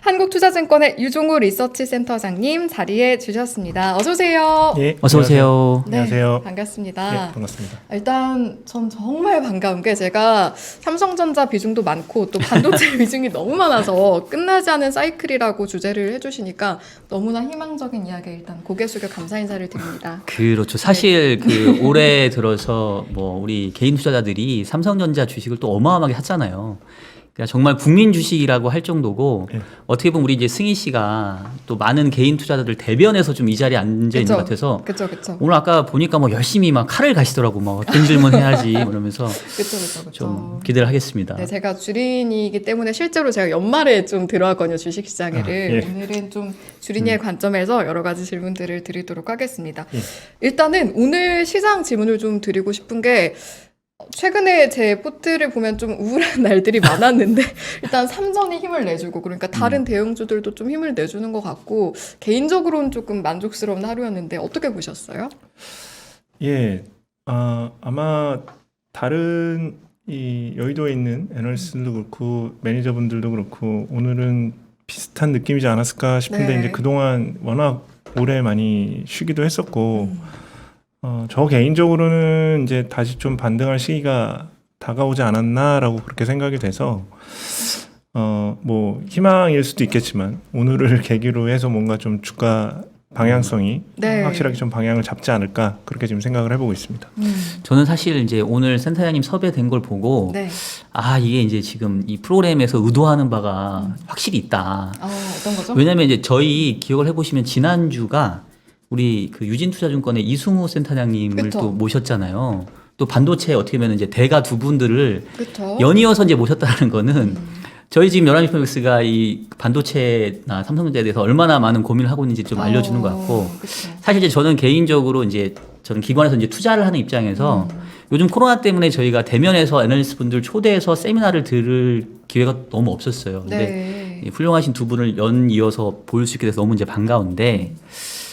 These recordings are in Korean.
한국투자증권의 유종우 리서치센터장님 자리해 주셨습니다. 어서 오세요. 예, 어서 오세요. 네, 안녕하세요. 반갑습니다. 예, 반갑습니다. 일단 전 정말 반가운 게 제가 삼성전자 비중도 많고 또 반도체 비중이 너무 많아서 끝나지 않은 사이클이라고 주제를 해주시니까 너무나 희망적인 이야기 일단 고개 숙여 감사 인사를 드립니다. 그렇죠. 사실 그 올해 들어서 뭐 우리 개인 투자자들이 삼성전자 주식을 또 어마어마하게 샀잖아요. 그러니까 정말 국민 주식이라고 할 정도고 예. 어떻게 보면 우리 이제 승희 씨가 또 많은 개인 투자자들 대변해서 좀 이 자리에 앉아 있는 것 같아서 그쵸. 오늘 아까 보니까 뭐 열심히 막 칼을 가시더라고. 뭐 어떤 질문 해야지 이러면서 그쵸. 좀 기대를 하겠습니다. 네, 제가 주린이기 때문에 실제로 제가 연말에 좀 들어왔거든요, 주식시장에를. 예. 오늘은 좀 주린이의 관점에서 여러 가지 질문들을 드리도록 하겠습니다. 예. 일단은 오늘 시장 질문을 좀 드리고 싶은 게 최근에 제 포트를 보면 좀 우울한 날들이 많았는데 일단 삼전이 힘을 내주고 그러니까 다른 대형주들도 좀 힘을 내주는 것 같고 개인적으로는 조금 만족스러운 하루였는데 어떻게 보셨어요? 예, 아마 다른 이 여의도에 있는 애널리스트들도 그렇고 매니저분들도 그렇고 오늘은 비슷한 느낌이지 않았을까 싶은데 네. 이제 그동안 워낙 오래 많이 쉬기도 했었고 저 개인적으로는 이제 다시 좀 반등할 시기가 다가오지 않았나라고 그렇게 생각이 돼서 뭐 희망일 수도 있겠지만 오늘을 계기로 해서 뭔가 좀 주가 방향성이 네. 확실하게 좀 방향을 잡지 않을까 그렇게 지금 생각을 해보고 있습니다. 저는 사실 이제 오늘 센터장님 섭외된 걸 보고 네. 아 이게 이제 지금 이 프로그램에서 의도하는 바가 확실히 있다. 어떤 거죠? 왜냐면 이제 저희 기억을 해보시면 지난주가 우리 그 유진투자증권의 이승우 센터장님을 그쵸. 또 모셨잖아요. 또 반도체 어떻게 보면 이제 대가 두 분들을 그쵸? 연이어서 이제 모셨다는 거는 저희 지금 11시포맥스가 이 반도체나 삼성전자에 대해서 얼마나 많은 고민을 하고 있는지 좀 알려주는 것 같고 그쵸. 사실 이제 저는 개인적으로 이제 저는 기관에서 이제 투자를 하는 입장에서 요즘 코로나 때문에 저희가 대면에서 애널리스트 분들 초대해서 세미나를 들을 기회가 너무 없었어요. 근데 네. 이 훌륭하신 두 분을 연이어서 볼 수 있게 돼서 너무 이제 반가운데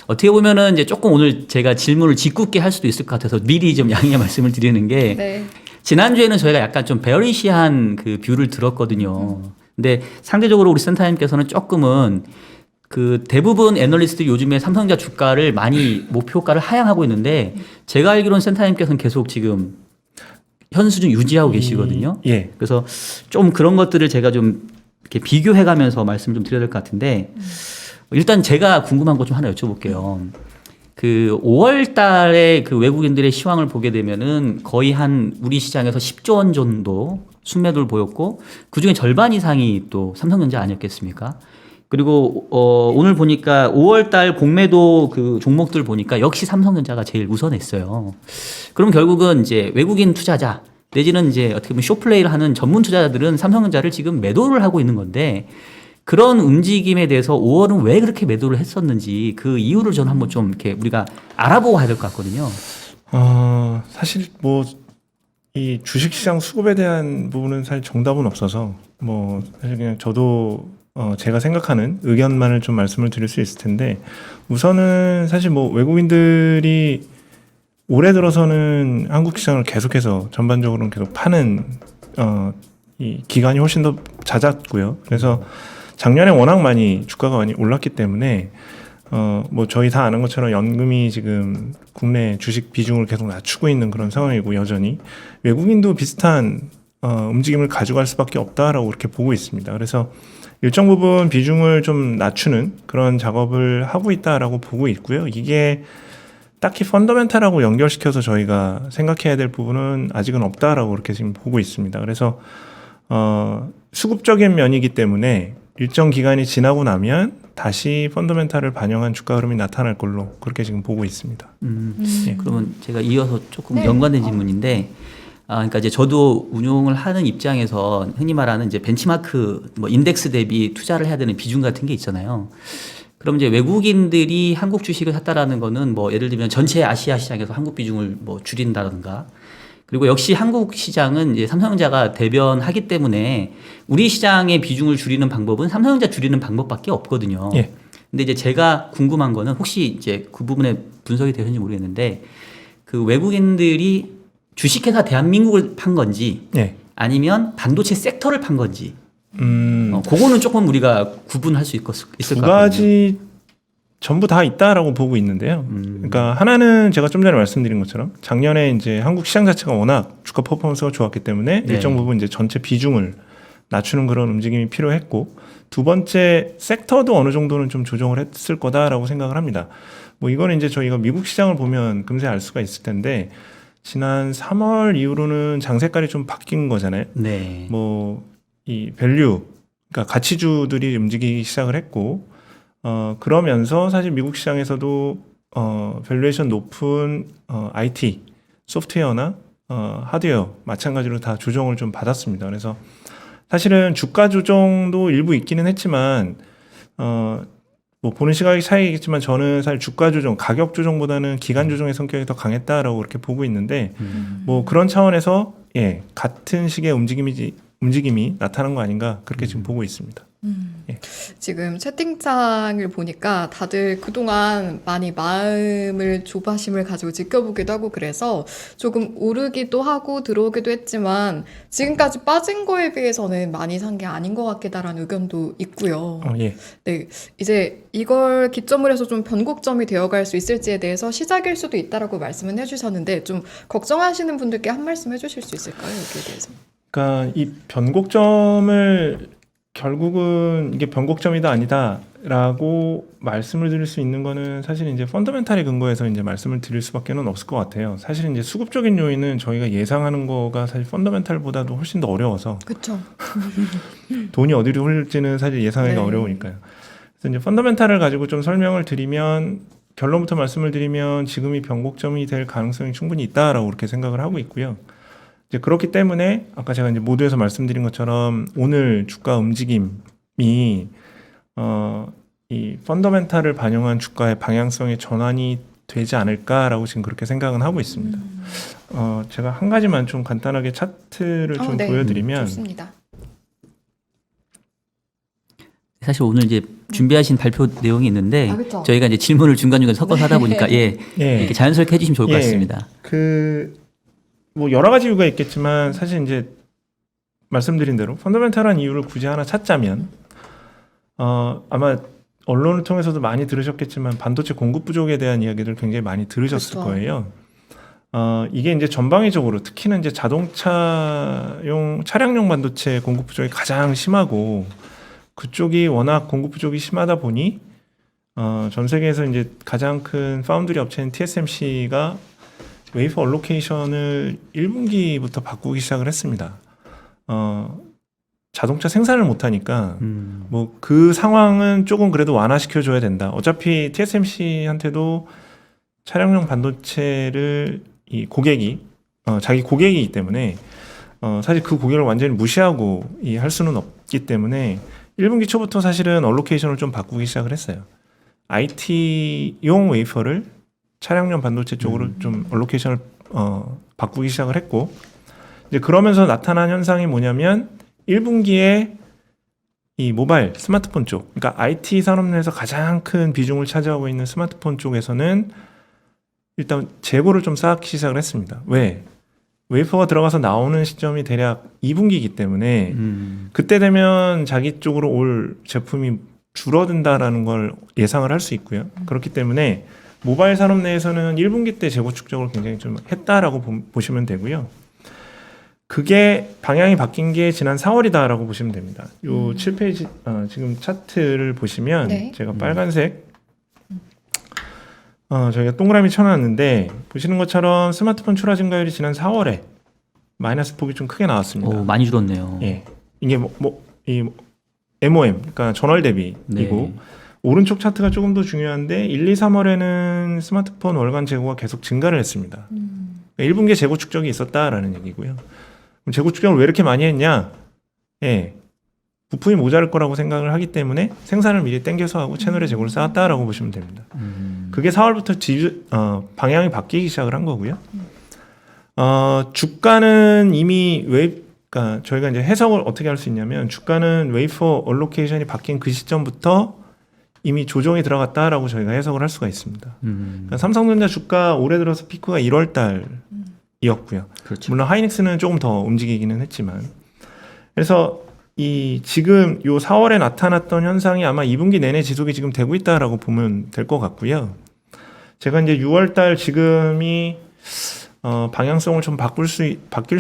어떻게 보면은 이제 조금 오늘 제가 질문을 짓궂게 할 수도 있을 것 같아서 미리 좀 양해 말씀을 드리는 게 네. 지난주에는 저희가 약간 좀 베어리시한 그 뷰를 들었거든요. 근데 상대적으로 우리 센터님께서는 조금은 그 대부분 애널리스트 요즘에 삼성전자 주가를 많이 목표가를 하향하고 있는데 제가 알기로는 센터님께서는 계속 지금 현 수준 유지하고 계시거든요. 예, 그래서 좀 그런 것들을 제가 좀 이렇게 비교해가면서 말씀 좀 드려야 될 것 같은데 일단 제가 궁금한 것 좀 하나 여쭤볼게요. 그 5월 달에 그 외국인들의 시황을 보게 되면은 거의 한 우리 시장에서 10조 원 정도 순매도를 보였고 그 중에 절반 이상이 또 삼성전자 아니었겠습니까? 그리고 오늘 보니까 5월 달 공매도 그 종목들 보니까 역시 삼성전자가 제일 우선했어요. 그럼 결국은 이제 외국인 투자자 내지는 이제 어떻게 보면 쇼플레이를 하는 전문 투자자들은 삼성전자를 지금 매도를 하고 있는 건데 그런 움직임에 대해서 5월은 왜 그렇게 매도를 했었는지 그 이유를 저는 한번 좀 이렇게 우리가 알아보고 가야 될 것 같거든요. 사실 뭐 이 주식시장 수급에 대한 부분은 사실 정답은 없어서 뭐 사실 그냥 저도 제가 생각하는 의견만을 좀 말씀을 드릴 수 있을 텐데 우선은 사실 뭐 외국인들이 올해 들어서는 한국 시장을 계속해서 전반적으로는 계속 파는 이 기간이 훨씬 더 잦았고요. 그래서 작년에 워낙 많이 주가가 많이 올랐기 때문에 뭐 저희 다 아는 것처럼 연금이 지금 국내 주식 비중을 계속 낮추고 있는 그런 상황이고 여전히 외국인도 비슷한 움직임을 가져갈 수밖에 없다라고 그렇게 보고 있습니다. 그래서 일정 부분 비중을 좀 낮추는 그런 작업을 하고 있다라고 보고 있고요. 이게 딱히 펀더멘탈하고 연결시켜서 저희가 생각해야 될 부분은 아직은 없다라고 그렇게 지금 보고 있습니다. 그래서 수급적인 면이기 때문에 일정 기간이 지나고 나면 다시 펀더멘탈을 반영한 주가 흐름이 나타날 걸로 그렇게 지금 보고 있습니다. 네, 그러면 제가 이어서 조금 네. 연관된 질문인데, 그러니까 이제 저도 운용을 하는 입장에서 흔히 말하는 이제 벤치마크 뭐 인덱스 대비 투자를 해야 되는 비중 같은 게 있잖아요. 그럼 이제 외국인들이 한국 주식을 샀다라는 거는 뭐 예를 들면 전체 아시아 시장에서 한국 비중을 뭐 줄인다든가 그리고 역시 한국 시장은 이제 삼성전자가 대변하기 때문에 우리 시장의 비중을 줄이는 방법은 삼성전자 줄이는 방법밖에 없거든요. 예. 근데 이제 제가 궁금한 거는 혹시 이제 그 부분에 분석이 되는지 모르겠는데 그 외국인들이 주식회사 대한민국을 판 건지 예. 아니면 반도체 섹터를 판 건지 그거는 조금 우리가 구분할 수 있을 것 두 같거든요. 가지 전부 다 있다라고 보고 있는데요. 그러니까 하나는 제가 좀 전에 말씀드린 것처럼 작년에 이제 한국 시장 자체가 워낙 주가 퍼포먼스가 좋았기 때문에 네. 일정 부분 이제 전체 비중을 낮추는 그런 움직임이 필요했고, 두 번째 섹터도 어느 정도는 좀 조정을 했을 거다라고 생각을 합니다. 뭐 이거는 이제 저희가 미국 시장을 보면 금세 알 수가 있을 텐데, 지난 3월 이후로는 장세깔이 좀 바뀐 거잖아요. 네. 뭐 이 밸류, 그러니까 가치주들이 움직이기 시작을 했고, 그러면서 사실 미국 시장에서도 밸류에이션 높은 IT, 소프트웨어나 하드웨어 마찬가지로 다 조정을 좀 받았습니다. 그래서 사실은 주가 조정도 일부 있기는 했지만 뭐 보는 시각이 차이겠지만 저는 사실 주가 조정, 가격 조정보다는 기간 조정의 성격이 더 강했다라고 그렇게 보고 있는데, 뭐 그런 차원에서 예, 같은 식의 움직임이 나타난 거 아닌가 그렇게 지금 보고 있습니다. 예. 지금 채팅창을 보니까 다들 그동안 많이 마음을 조바심을 가지고 지켜보기도 하고 그래서 조금 오르기도 하고 들어오기도 했지만 지금까지 빠진 거에 비해서는 많이 산 게 아닌 것 같다라는 의견도 있고요. 예. 네, 이제 이걸 기점으로 해서 좀 변곡점이 되어갈 수 있을지에 대해서 시작일 수도 있다라고 말씀은 해주셨는데 좀 걱정하시는 분들께 한 말씀 해주실 수 있을까요? 여기에 대해서. 그러니까 이 변곡점을 결국은 이게 변곡점이다 아니다라고 말씀을 드릴 수 있는 거는 사실 이제 펀더멘탈에 근거해서 이제 말씀을 드릴 수밖에는 없을 것 같아요. 사실 이제 수급적인 요인은 저희가 예상하는 거가 사실 펀더멘탈보다도 훨씬 더 어려워서 그렇죠. 돈이 어디로 흘릴지는 사실 예상하기가 네. 어려우니까요. 그래서 이제 펀더멘탈을 가지고 좀 설명을 드리면, 결론부터 말씀을 드리면 지금이 변곡점이 될 가능성이 충분히 있다라고 그렇게 생각을 하고 있고요. 이제 그렇기 때문에 아까 제가 이제 모두에서 말씀드린 것처럼 오늘 주가 움직임이 이 펀더멘탈을 반영한 주가의 방향성의 전환이 되지 않을까라고 지금 그렇게 생각은 하고 있습니다. 제가 한 가지만 좀 간단하게 차트를 좀 네. 보여드리면, 좋습니다. 사실 오늘 이제 준비하신 발표 내용이 있는데 아, 그쵸. 저희가 이제 질문을 중간중간 섞어서 하다 보니까 예, 예, 이렇게 자연스럽게 해주시면 좋을 것 예. 같습니다. 뭐 여러 가지 이유가 있겠지만 사실 이제 말씀드린 대로 펀더멘탈한 이유를 굳이 하나 찾자면 아마 언론을 통해서도 많이 들으셨겠지만 반도체 공급 부족에 대한 이야기들 굉장히 많이 들으셨을 그렇죠. 거예요. 이게 이제 전방위적으로 특히나 이제 자동차용 차량용 반도체 공급 부족이 가장 심하고, 그쪽이 워낙 공급 부족이 심하다 보니 전 세계에서 이제 가장 큰 파운드리 업체인 TSMC가 웨이퍼 얼로케이션을 1분기부터 바꾸기 시작을 했습니다. 자동차 생산을 못하니까 뭐 그 상황은 조금 그래도 완화시켜 줘야 된다. 어차피 TSMC한테도 차량용 반도체를 이 고객이 자기 고객이기 때문에 사실 그 고객을 완전히 무시하고 할 수는 없기 때문에 1분기 초부터 사실은 얼로케이션을 좀 바꾸기 시작을 했어요. IT용 웨이퍼를 차량용 반도체 쪽으로 좀 얼로케이션을 바꾸기 시작을 했고, 이제 그러면서 나타난 현상이 뭐냐면 1분기에 이 모바일 스마트폰 쪽, 그러니까 IT 산업 내에서 가장 큰 비중을 차지하고 있는 스마트폰 쪽에서는 일단 재고를 좀 쌓기 시작을 했습니다. 왜? 웨이퍼가 들어가서 나오는 시점이 대략 2분기이기 때문에 그때 되면 자기 쪽으로 올 제품이 줄어든다라는 걸 예상을 할 수 있고요. 그렇기 때문에 모바일 산업 내에서는 1분기 때 재고 축적을 굉장히 좀 했다라고 보시면 되고요. 그게 방향이 바뀐 게 지난 4월이다라고 보시면 됩니다. 요 7페이지 지금 차트를 보시면 네. 제가 빨간색 저희가 동그라미 쳐놨는데 보시는 것처럼 스마트폰 출하 증가율이 지난 4월에 마이너스 폭이 좀 크게 나왔습니다. 오, 많이 줄었네요. 예, 이게 이 MOM, 그러니까 전월 대비이고 네. 오른쪽 차트가 조금 더 중요한데 1, 2, 3월에는 스마트폰 월간 재고가 계속 증가를 했습니다. 1분기에 재고 축적이 있었다라는 얘기고요. 그럼 재고 축적을 왜 이렇게 많이 했냐? 예, 부품이 모자랄 거라고 생각을 하기 때문에 생산을 미리 땡겨서 하고 채널에 재고를 쌓았다라고 보시면 됩니다. 그게 4월부터 방향이 바뀌기 시작을 한 거고요. 주가는 이미 그러니까 저희가 이제 해석을 어떻게 할 수 있냐면, 주가는 웨이퍼 얼로케이션이 바뀐 그 시점부터 이미 조정이 들어갔다라고 저희가 해석을 할 수가 있습니다. 그러니까 삼성전자 주가 올해 들어서 피크가 1월 달이었고요. 그렇죠. 물론 하이닉스는 조금 더 움직이기는 했지만, 그래서 지금 요 4월에 나타났던 현상이 아마 2분기 내내 지속이 지금 되고 있다라고 보면 될 것 같고요. 제가 이제 6월 달 지금이 방향성을 좀 바뀔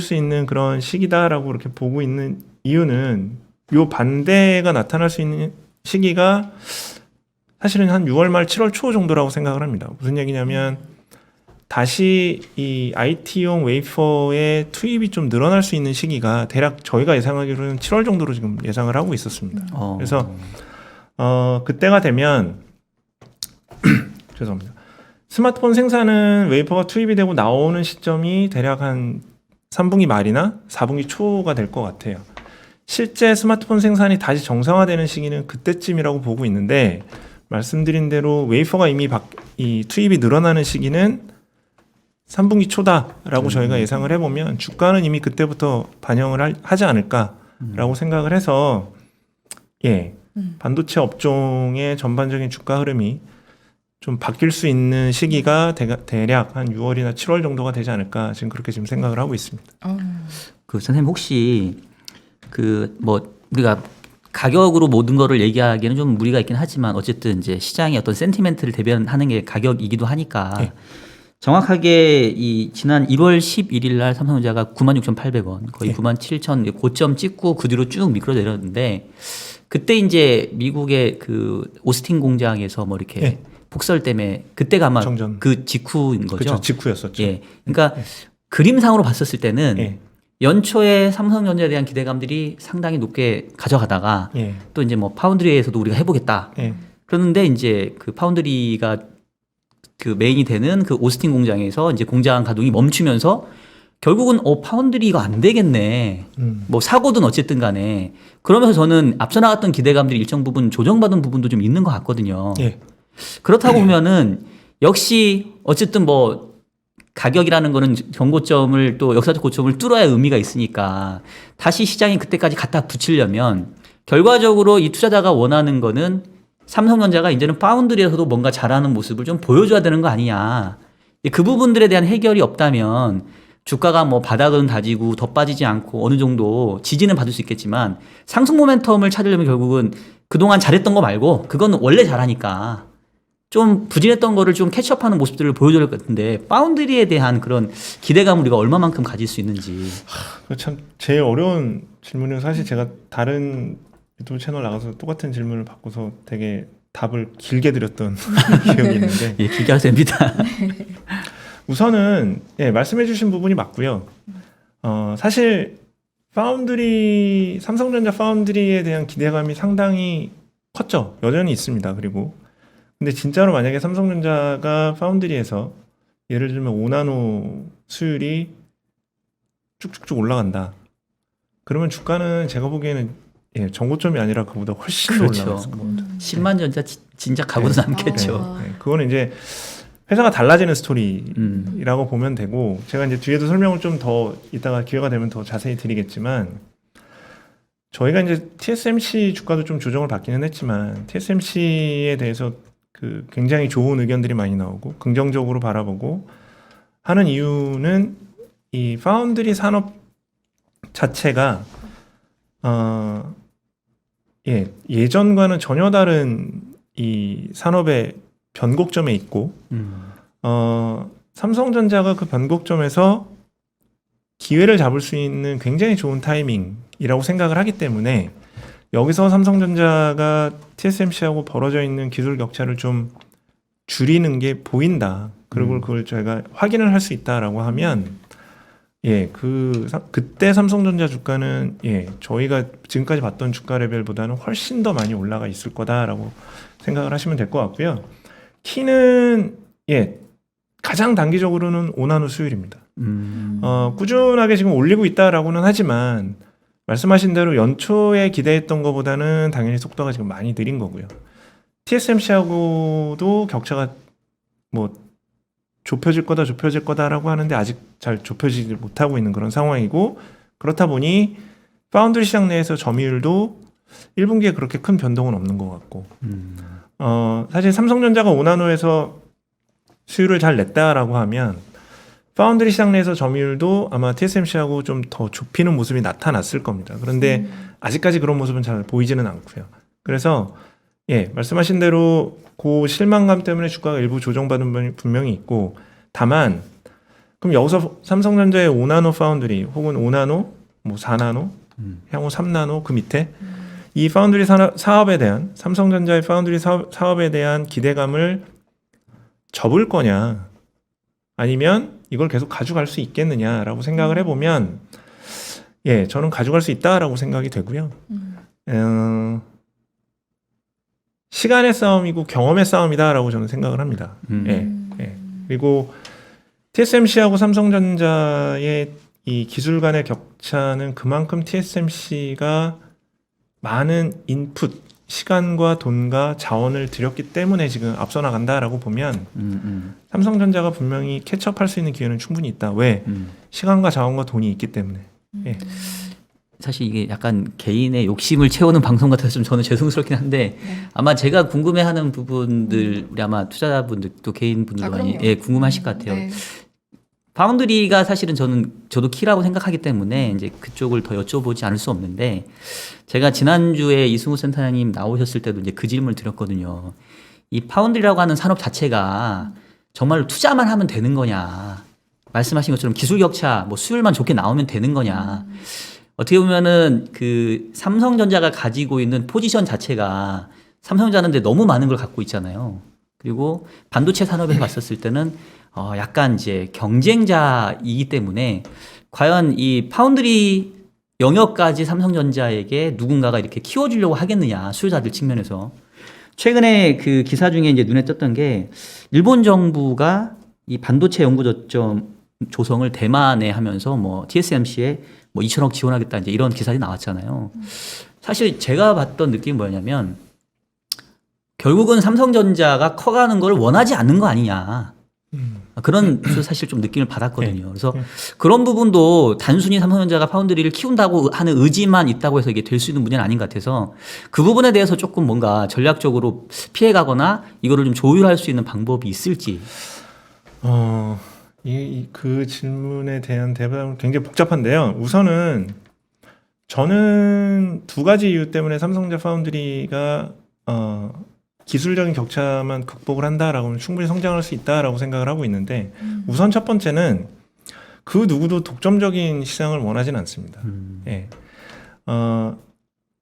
수 있는 그런 시기다라고 이렇게 보고 있는 이유는 요 반대가 나타날 수 있는 시기가 사실은 한 6월 말 7월 초 정도라고 생각을 합니다. 무슨 얘기냐면 다시 이 IT용 웨이퍼의 투입이 좀 늘어날 수 있는 시기가 대략 저희가 예상하기로는 7월 정도로 지금 예상을 하고 있었습니다. 그래서 그때가 되면 죄송합니다. 스마트폰 생산은 웨이퍼가 투입이 되고 나오는 시점이 대략 한 3분기 말이나 4분기 초가 될 것 같아요. 실제 스마트폰 생산이 다시 정상화되는 시기는 그때쯤이라고 보고 있는데 말씀드린 대로 웨이퍼가 이미 이 투입이 늘어나는 시기는 3분기 초다라고 저희가 예상을 해보면 주가는 이미 그때부터 반영을 하지 않을까라고 생각을 해서 반도체 업종의 전반적인 주가 흐름이 좀 바뀔 수 있는 시기가 대략 한 6월이나 7월 정도가 되지 않을까 지금 그렇게 지금 생각을 하고 있습니다. 그 선생님 혹시 우리가 가격으로 모든 거를 얘기하기에는 좀 무리가 있긴 하지만 어쨌든 이제 시장의 어떤 센티멘트를 대변하는 게 가격이기도 하니까 정확하게 이 지난 1월 11일 날 삼성전자가 96,800원 거의 97,000 고점 찍고 그 뒤로 쭉 미끄러 내렸는데 그때 이제 미국의 그 오스틴 공장에서 뭐 이렇게 폭설 때문에 그때가 아마 정전. 그 직후인 거죠. 그렇죠. 직후였었죠. 그러니까 그림상으로 봤었을 때는 연초에 삼성전자에 대한 기대감들이 상당히 높게 가져가다가 또 이제 뭐 파운드리에서도 우리가 해보겠다. 그런데 이제 그 파운드리가 그 메인이 되는 그 오스틴 공장에서 이제 공장 가동이 멈추면서 결국은 파운드리가 안 되겠네. 뭐 사고든 어쨌든 간에 그러면서 저는 앞서 나갔던 기대감들이 일정 부분 조정받은 부분도 좀 있는 것 같거든요. 그렇다고 보면은 역시 어쨌든 뭐 가격이라는 거는 정고점을 또 역사적 고점을 뚫어야 의미가 있으니까 다시 시장이 그때까지 갖다 붙이려면 결과적으로 이 투자자가 원하는 거는 삼성전자가 이제는 파운드리에서도 뭔가 잘하는 모습을 좀 보여줘야 되는 거 아니냐. 그 부분들에 대한 해결이 없다면 주가가 뭐 바닥은 다지고 더 빠지지 않고 어느 정도 지지는 받을 수 있겠지만 상승 모멘텀을 찾으려면 결국은 그동안 잘했던 거 말고 그건 원래 잘하니까 좀 부진했던 거를 좀 캐치업하는 모습들을 보여줘야 할 것 같은데 파운드리에 대한 그런 기대감을 우리가 얼마만큼 가질 수 있는지. 참 제일 어려운 질문은 사실 제가 다른 유튜브 채널 나가서 똑같은 질문을 받고서 되게 답을 길게 드렸던 기억이 있는데 길게 하셔도 됩니다. 우선은 말씀해 주신 부분이 맞고요. 사실 삼성전자 파운드리에 대한 기대감이 상당히 컸죠. 여전히 있습니다. 그리고 근데 진짜로 만약에 삼성전자가 파운드리에서 예를 들면 5나노 수율이 쭉쭉쭉 올라간다. 그러면 주가는 제가 보기에는 정고점이 아니라 그보다 훨씬 더 올라갔을 겁니다. 10만 전자 진짜 가고도 남겠죠. 그거는 이제 회사가 달라지는 스토리라고 보면 되고 제가 이제 뒤에도 설명을 좀 더 이따가 기회가 되면 더 자세히 드리겠지만 저희가 이제 TSMC 주가도 좀 조정을 받기는 했지만 TSMC에 대해서 그 굉장히 좋은 의견들이 많이 나오고 긍정적으로 바라보고 하는 이유는 이 파운드리 산업 자체가 예전과는 전혀 다른 이 산업의 변곡점에 있고 삼성전자가 그 변곡점에서 기회를 잡을 수 있는 굉장히 좋은 타이밍이라고 생각을 하기 때문에 여기서 삼성전자가 TSMC하고 벌어져 있는 기술 격차를 좀 줄이는 게 보인다. 그리고 그걸 저희가 확인을 할 수 있다라고 하면 그때 삼성전자 주가는 저희가 지금까지 봤던 주가 레벨보다는 훨씬 더 많이 올라가 있을 거다라고 생각을 하시면 될 것 같고요. 키는 가장 단기적으로는 5나노 수율입니다. 꾸준하게 지금 올리고 있다라고는 하지만 말씀하신 대로 연초에 기대했던 것보다는 당연히 속도가 지금 많이 느린 거고요. TSMC하고도 격차가 뭐 좁혀질 거다라고 하는데 아직 잘 좁혀지지 못하고 있는 그런 상황이고 그렇다 보니 파운드리 시장 내에서 점유율도 1분기에 그렇게 큰 변동은 없는 것 같고 사실 삼성전자가 5나노에서 수율을 잘 냈다라고 하면 파운드리 시장 내에서 점유율도 아마 TSMC하고 좀 더 좁히는 모습이 나타났을 겁니다. 그런데 아직까지 그런 모습은 잘 보이지는 않고요. 그래서 예, 말씀하신 대로 그 실망감 때문에 주가가 일부 조정받은 부분이 분명히 있고, 다만 그럼 여기서 삼성전자의 5나노 파운드리 혹은 5나노, 뭐 4나노, 향후 3나노 그 밑에 이 파운드리 사업에 대한 삼성전자의 파운드리 사업에 대한 기대감을 접을 거냐, 아니면 이걸 계속 가져갈 수 있겠느냐라고 생각을 해보면 예, 저는 가져갈 수 있다라고 생각이 되고요. 시간의 싸움이고 경험의 싸움이다라고 저는 생각을 합니다. 예, 예. 그리고 TSMC하고 삼성전자의 이 기술 간의 격차는 그만큼 TSMC가 많은 인풋, 시간과 돈과 자원을 들였기 때문에 지금 앞서 나간다라고 보면 삼성전자가 분명히 캐치업할 수 있는 기회는 충분히 있다. 왜? 시간과 자원과 돈이 있기 때문에. 예. 사실 이게 약간 개인의 욕심을 채우는 방송 같아서 좀 저는 죄송스럽긴 한데 아마 제가 궁금해하는 부분들 우리 아마 투자자분들 또 개인분들도 많이 그럼요. 예, 궁금하실 것 같아요. 네. 파운드리가 사실은 저도 키라고 생각하기 때문에 이제 그쪽을 더 여쭤보지 않을 수 없는데 제가 지난주에 이승우 센터장님 나오셨을 때도 이제 그 질문을 드렸거든요. 이 파운드리라고 하는 산업 자체가 정말로 투자만 하면 되는 거냐. 말씀하신 것처럼 기술 격차, 뭐 수율만 좋게 나오면 되는 거냐. 어떻게 보면은 그 삼성전자가 가지고 있는 포지션 자체가 삼성전자는 너무 많은 걸 갖고 있잖아요. 그리고 반도체 산업에서 봤었을 때는 약간 이제 경쟁자이기 때문에 과연 이 파운드리 영역까지 삼성전자에게 누군가가 이렇게 키워주려고 하겠느냐, 수요자들 측면에서. 최근에 그 기사 중에 이제 눈에 띄었던 게 일본 정부가 이 반도체 연구 저점 조성을 대만에 하면서 뭐 TSMC에 뭐 2천억 지원하겠다 이제 이런 기사들이 나왔잖아요. 사실 제가 봤던 느낌이 뭐냐면 결국은 삼성전자가 커가는 걸 원하지 않는 거 아니냐. 그런 사실 좀 느낌을 받았거든요. 그래서 그런 부분도 단순히 삼성전자가 파운드리를 키운다고 하는 의지만 있다고 해서 이게 될 수 있는 문제는 아닌 것 같아서 그 부분에 대해서 조금 뭔가 전략적으로 피해가거나 이거를 좀 조율할 수 있는 방법이 있을지. 그 질문에 대한 대답은 굉장히 복잡한데요. 우선은 저는 두 가지 이유 때문에 삼성전자 파운드리가 기술적인 격차만 극복을 한다라고 하면 충분히 성장할 수 있다라고 생각을 하고 있는데 우선 첫 번째는 그 누구도 독점적인 시장을 원하지는 않습니다. 예.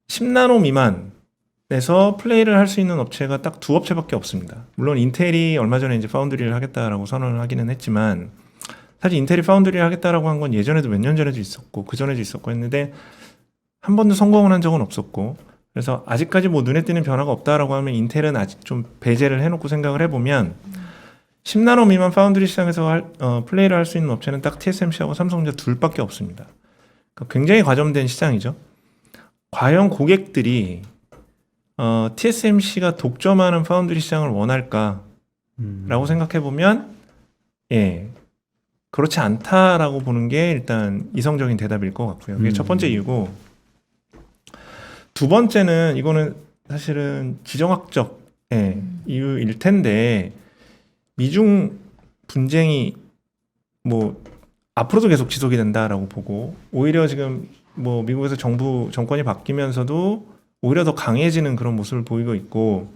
10나노 미만에서 플레이를 할 수 있는 업체가 딱 두 업체밖에 없습니다. 물론 인텔이 얼마 전에 이제 파운드리를 하겠다라고 선언을 하기는 했지만 사실 인텔이 파운드리를 하겠다라고 한 건 예전에도 몇 년 전에도 있었고 그 전에도 있었고 했는데 한 번도 성공을 한 적은 없었고, 그래서 아직까지 뭐 눈에 띄는 변화가 없다라고 하면 인텔은 아직 좀 배제를 해놓고 생각을 해보면 10나노 미만 파운드리 시장에서 플레이를 할 수 있는 업체는 딱 TSMC하고 삼성전자 둘밖에 없습니다. 그러니까 굉장히 과점된 시장이죠. 과연 고객들이 TSMC가 독점하는 파운드리 시장을 원할까라고 생각해보면 예, 그렇지 않다라고 보는 게 일단 이성적인 대답일 것 같고요. 그게 첫 번째 이유고, 두 번째는 이거는 사실은 지정학적 이유일 텐데 미중 분쟁이 뭐 앞으로도 계속 지속이 된다라고 보고, 오히려 지금 뭐 미국에서 정권이 바뀌면서도 오히려 더 강해지는 그런 모습을 보이고 있고,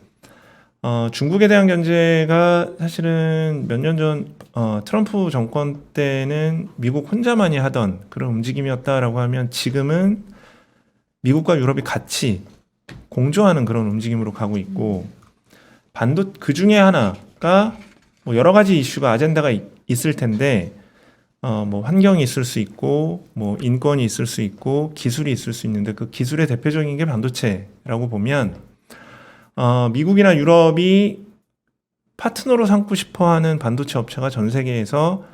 중국에 대한 견제가 사실은 몇 년 전 트럼프 정권 때는 미국 혼자만이 하던 그런 움직임이었다라고 하면 지금은 미국과 유럽이 같이 공조하는 그런 움직임으로 가고 있고, 그 중에 하나가 뭐 여러 가지 이슈가 아젠다가 있을 텐데 뭐 환경이 있을 수 있고 뭐 인권이 있을 수 있고 기술이 있을 수 있는데 그 기술의 대표적인 게 반도체라고 보면 미국이나 유럽이 파트너로 삼고 싶어하는 반도체 업체가 전 세계에서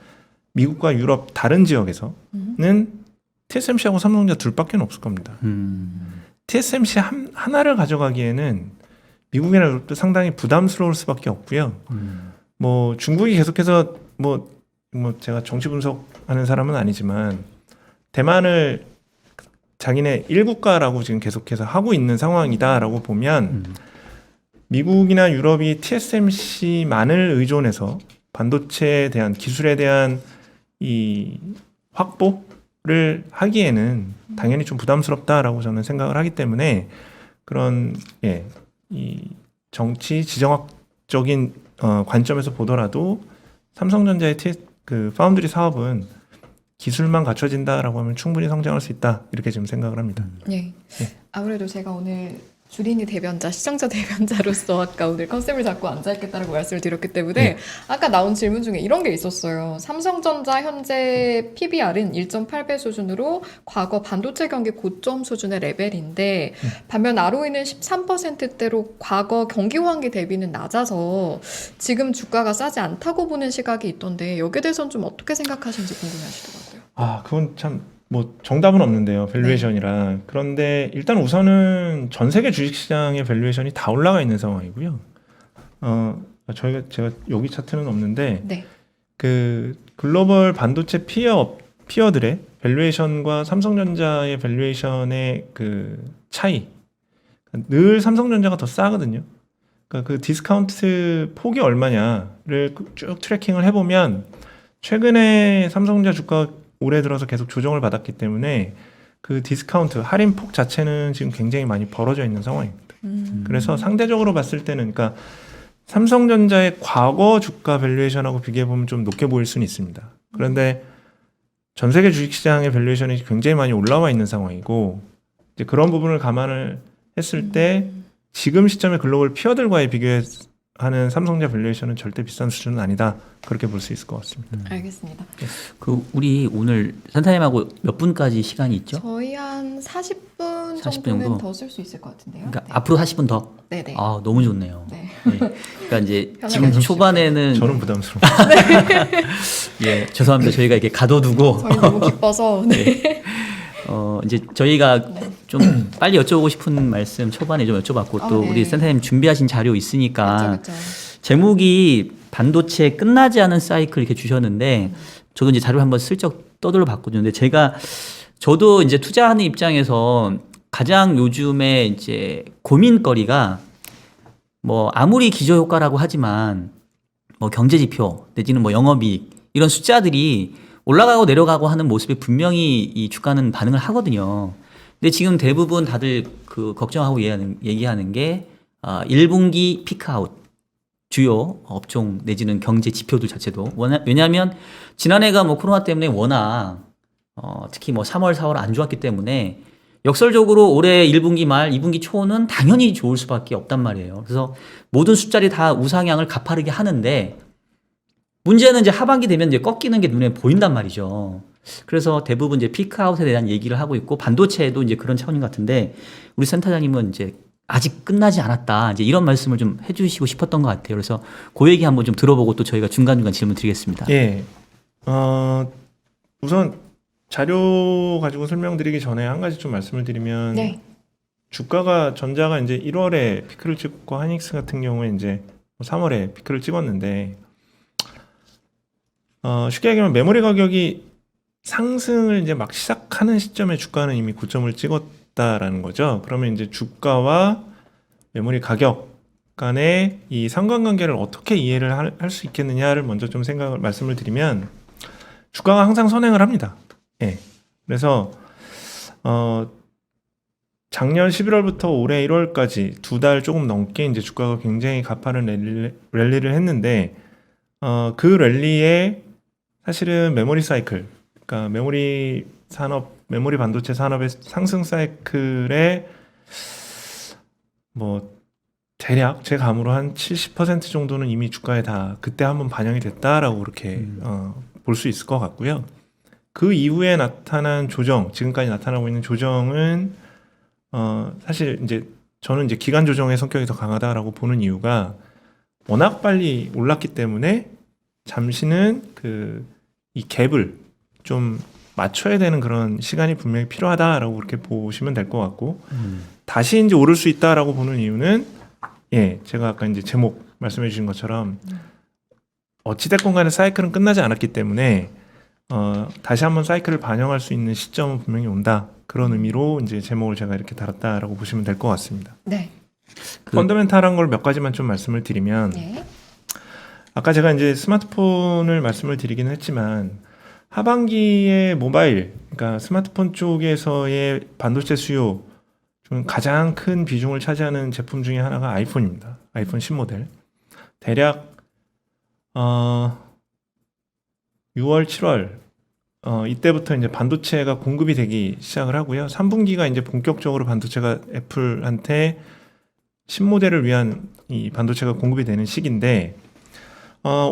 미국과 유럽 다른 지역에서는 TSMC하고 삼성전자 둘밖에 없을 겁니다. TSMC 하나를 가져가기에는 미국이나 유럽도 상당히 부담스러울 수밖에 없고요. 뭐 중국이 계속해서 뭐 제가 정치 분석하는 사람은 아니지만 대만을 자기네 1국가라고 지금 계속해서 하고 있는 상황이다라고 보면 미국이나 유럽이 TSMC만을 의존해서 반도체에 대한 기술에 대한 이 확보를 하기에는 당연히 좀 부담스럽다라고 저는 생각을 하기 때문에 그런 이 정치 지정학적인 관점에서 보더라도 삼성전자의 그 파운드리 사업은 기술만 갖춰진다라고 하면 충분히 성장할 수 있다 이렇게 지금 생각을 합니다. 네. 네. 아무래도 제가 오늘 주린이 대변자, 시청자 대변자로서 아까 오늘 컨셉을 잡고 앉아있겠다라고 말씀을 드렸기 때문에 네. 아까 나온 질문 중에 이런 게 있었어요. 삼성전자 현재 PBR은 1.8배 수준으로 과거 반도체 경기 고점 수준의 레벨인데 반면 ROE는 13%대로 과거 경기 호황기 대비는 낮아서 지금 주가가 싸지 않다고 보는 시각이 있던데 여기에 대해서는 좀 어떻게 생각하시는지 궁금해하시더라고요. 아, 그건 참 뭐 정답은 없는데요. 밸류에이션이라. 그런데 일단 우선은 전 세계 주식시장의 밸류에이션이 다 올라가 있는 상황이고요. 제가 여기 차트는 없는데 네. 그 글로벌 반도체 피어들의 밸류에이션과 삼성전자의 밸류에이션의 그 차이. 늘 삼성전자가 더 싸거든요. 그러니까 그 디스카운트 폭이 얼마냐를 쭉 트래킹을 해보면 최근에 삼성전자 주가 올해 들어서 계속 조정을 받았기 때문에 그 디스카운트 할인 폭 자체는 지금 굉장히 많이 벌어져 있는 상황입니다. 그래서 상대적으로 봤을 때는 그러니까 삼성전자의 과거 주가 밸류에이션하고 비교해 보면 좀 높게 보일 수는 있습니다. 그런데 전 세계 주식시장의 밸류에이션이 굉장히 많이 올라와 있는 상황이고 이제 그런 부분을 감안을 했을 때 지금 시점에 글로벌 피어들과의 비교하는 삼성전자 밸류에이션은 절대 비싼 수준은 아니다. 그렇게 볼 수 있을 것 같습니다. 알겠습니다. 그 우리 오늘 산타님하고 몇 분까지 시간이 있죠? 저희 한 40분 40분 정도는 정도? 더 쓸 수 있을 것 같은데요. 그러니까 네. 앞으로 40분 더. 네네. 아 너무 좋네요. 네. 네. 그러니까 이제 편하게 지금 해주시죠. 초반에는 저는 부담스러워요. 예 죄송합니다. 저희가 이렇게 가둬두고 저희 너무 기뻐서 네. 이제 저희가 네. 좀 빨리 여쭤보고 싶은 말씀 초반에 좀 여쭤봤고 또 네. 우리 센터님 준비하신 자료 있으니까 그렇죠. 제목이 반도체 끝나지 않은 사이클 이렇게 주셨는데 저도 이제 자료를 한번 슬쩍 떠들어 봤거든요. 근데 저도 이제 투자하는 입장에서 가장 요즘에 이제 고민거리가 뭐 아무리 기저효과라고 하지만 뭐 경제지표 내지는 뭐 영업이익 이런 숫자들이 올라가고 내려가고 하는 모습에 분명히 이 주가는 반응을 하거든요. 근데 지금 대부분 다들 그 걱정하고 얘기하는 게 1분기 피크아웃 주요 업종 내지는 경제 지표들 자체도 왜냐하면 지난해가 뭐 코로나 때문에 워낙 특히 뭐 3월, 4월 안 좋았기 때문에 역설적으로 올해 1분기 말, 2분기 초는 당연히 좋을 수밖에 없단 말이에요. 그래서 모든 숫자들이 다 우상향을 가파르게 하는데 문제는 이제 하반기 되면 이제 꺾이는 게 눈에 보인단 말이죠. 그래서 대부분 이제 피크아웃에 대한 얘기를 하고 있고 반도체도 이제 그런 차원인 것 같은데 우리 센터장님은 이제 아직 끝나지 않았다. 이제 이런 말씀을 좀 해주시고 싶었던 것 같아요. 그래서 그 얘기 한번 좀 들어보고 또 저희가 중간중간 질문 드리겠습니다. 예. 우선 자료 가지고 설명드리기 전에 한 가지 좀 말씀을 드리면 네. 주가가 전자가 이제 1월에 피크를 찍고 하이닉스 같은 경우에 이제 3월에 피크를 찍었는데 쉽게 얘기하면 메모리 가격이 상승을 이제 막 시작하는 시점에 주가는 이미 고점을 찍었다라는 거죠. 그러면 이제 주가와 메모리 가격 간의 이 상관관계를 어떻게 이해를 할 수 있겠느냐를 먼저 좀 말씀을 드리면 주가가 항상 선행을 합니다. 예. 그래서 작년 11월부터 올해 1월까지 2달 조금 넘게 이제 주가가 굉장히 가파른 랠리를 했는데 그 랠리에 사실은 메모리 사이클, 그러니까 메모리 산업, 메모리 반도체 산업의 상승 사이클에 뭐 대략 제 감으로 한 70% 정도는 이미 주가에 다 그때 한번 반영이 됐다라고 그렇게 볼 수 있을 것 같고요. 그 이후에 나타난 조정, 지금까지 나타나고 있는 조정은 사실 이제 저는 이제 기간 조정의 성격이 더 강하다라고 보는 이유가 워낙 빨리 올랐기 때문에 잠시는 이 갭을 좀 맞춰야 되는 그런 시간이 분명히 필요하다라고 그렇게 보시면 될 것 같고 다시 이제 오를 수 있다라고 보는 이유는 제가 아까 이제 제목 말씀해 주신 것처럼 어찌됐건 간에 사이클은 끝나지 않았기 때문에 다시 한번 사이클을 반영할 수 있는 시점은 분명히 온다. 그런 의미로 이제 제목을 제가 이렇게 달았다라고 보시면 될 것 같습니다. 네. 펀더멘탈한 걸 몇 가지만 좀 말씀을 드리면 네. 아까 제가 이제 스마트폰을 말씀을 드리기는 했지만 하반기에 모바일, 그러니까 스마트폰 쪽에서의 반도체 수요 좀 가장 큰 비중을 차지하는 제품 중에 하나가 아이폰입니다. 아이폰 신모델. 대략 6월, 7월 이때부터 이제 반도체가 공급이 되기 시작을 하고요. 3분기가 이제 본격적으로 반도체가 애플한테 신모델을 위한 이 반도체가 공급이 되는 시기인데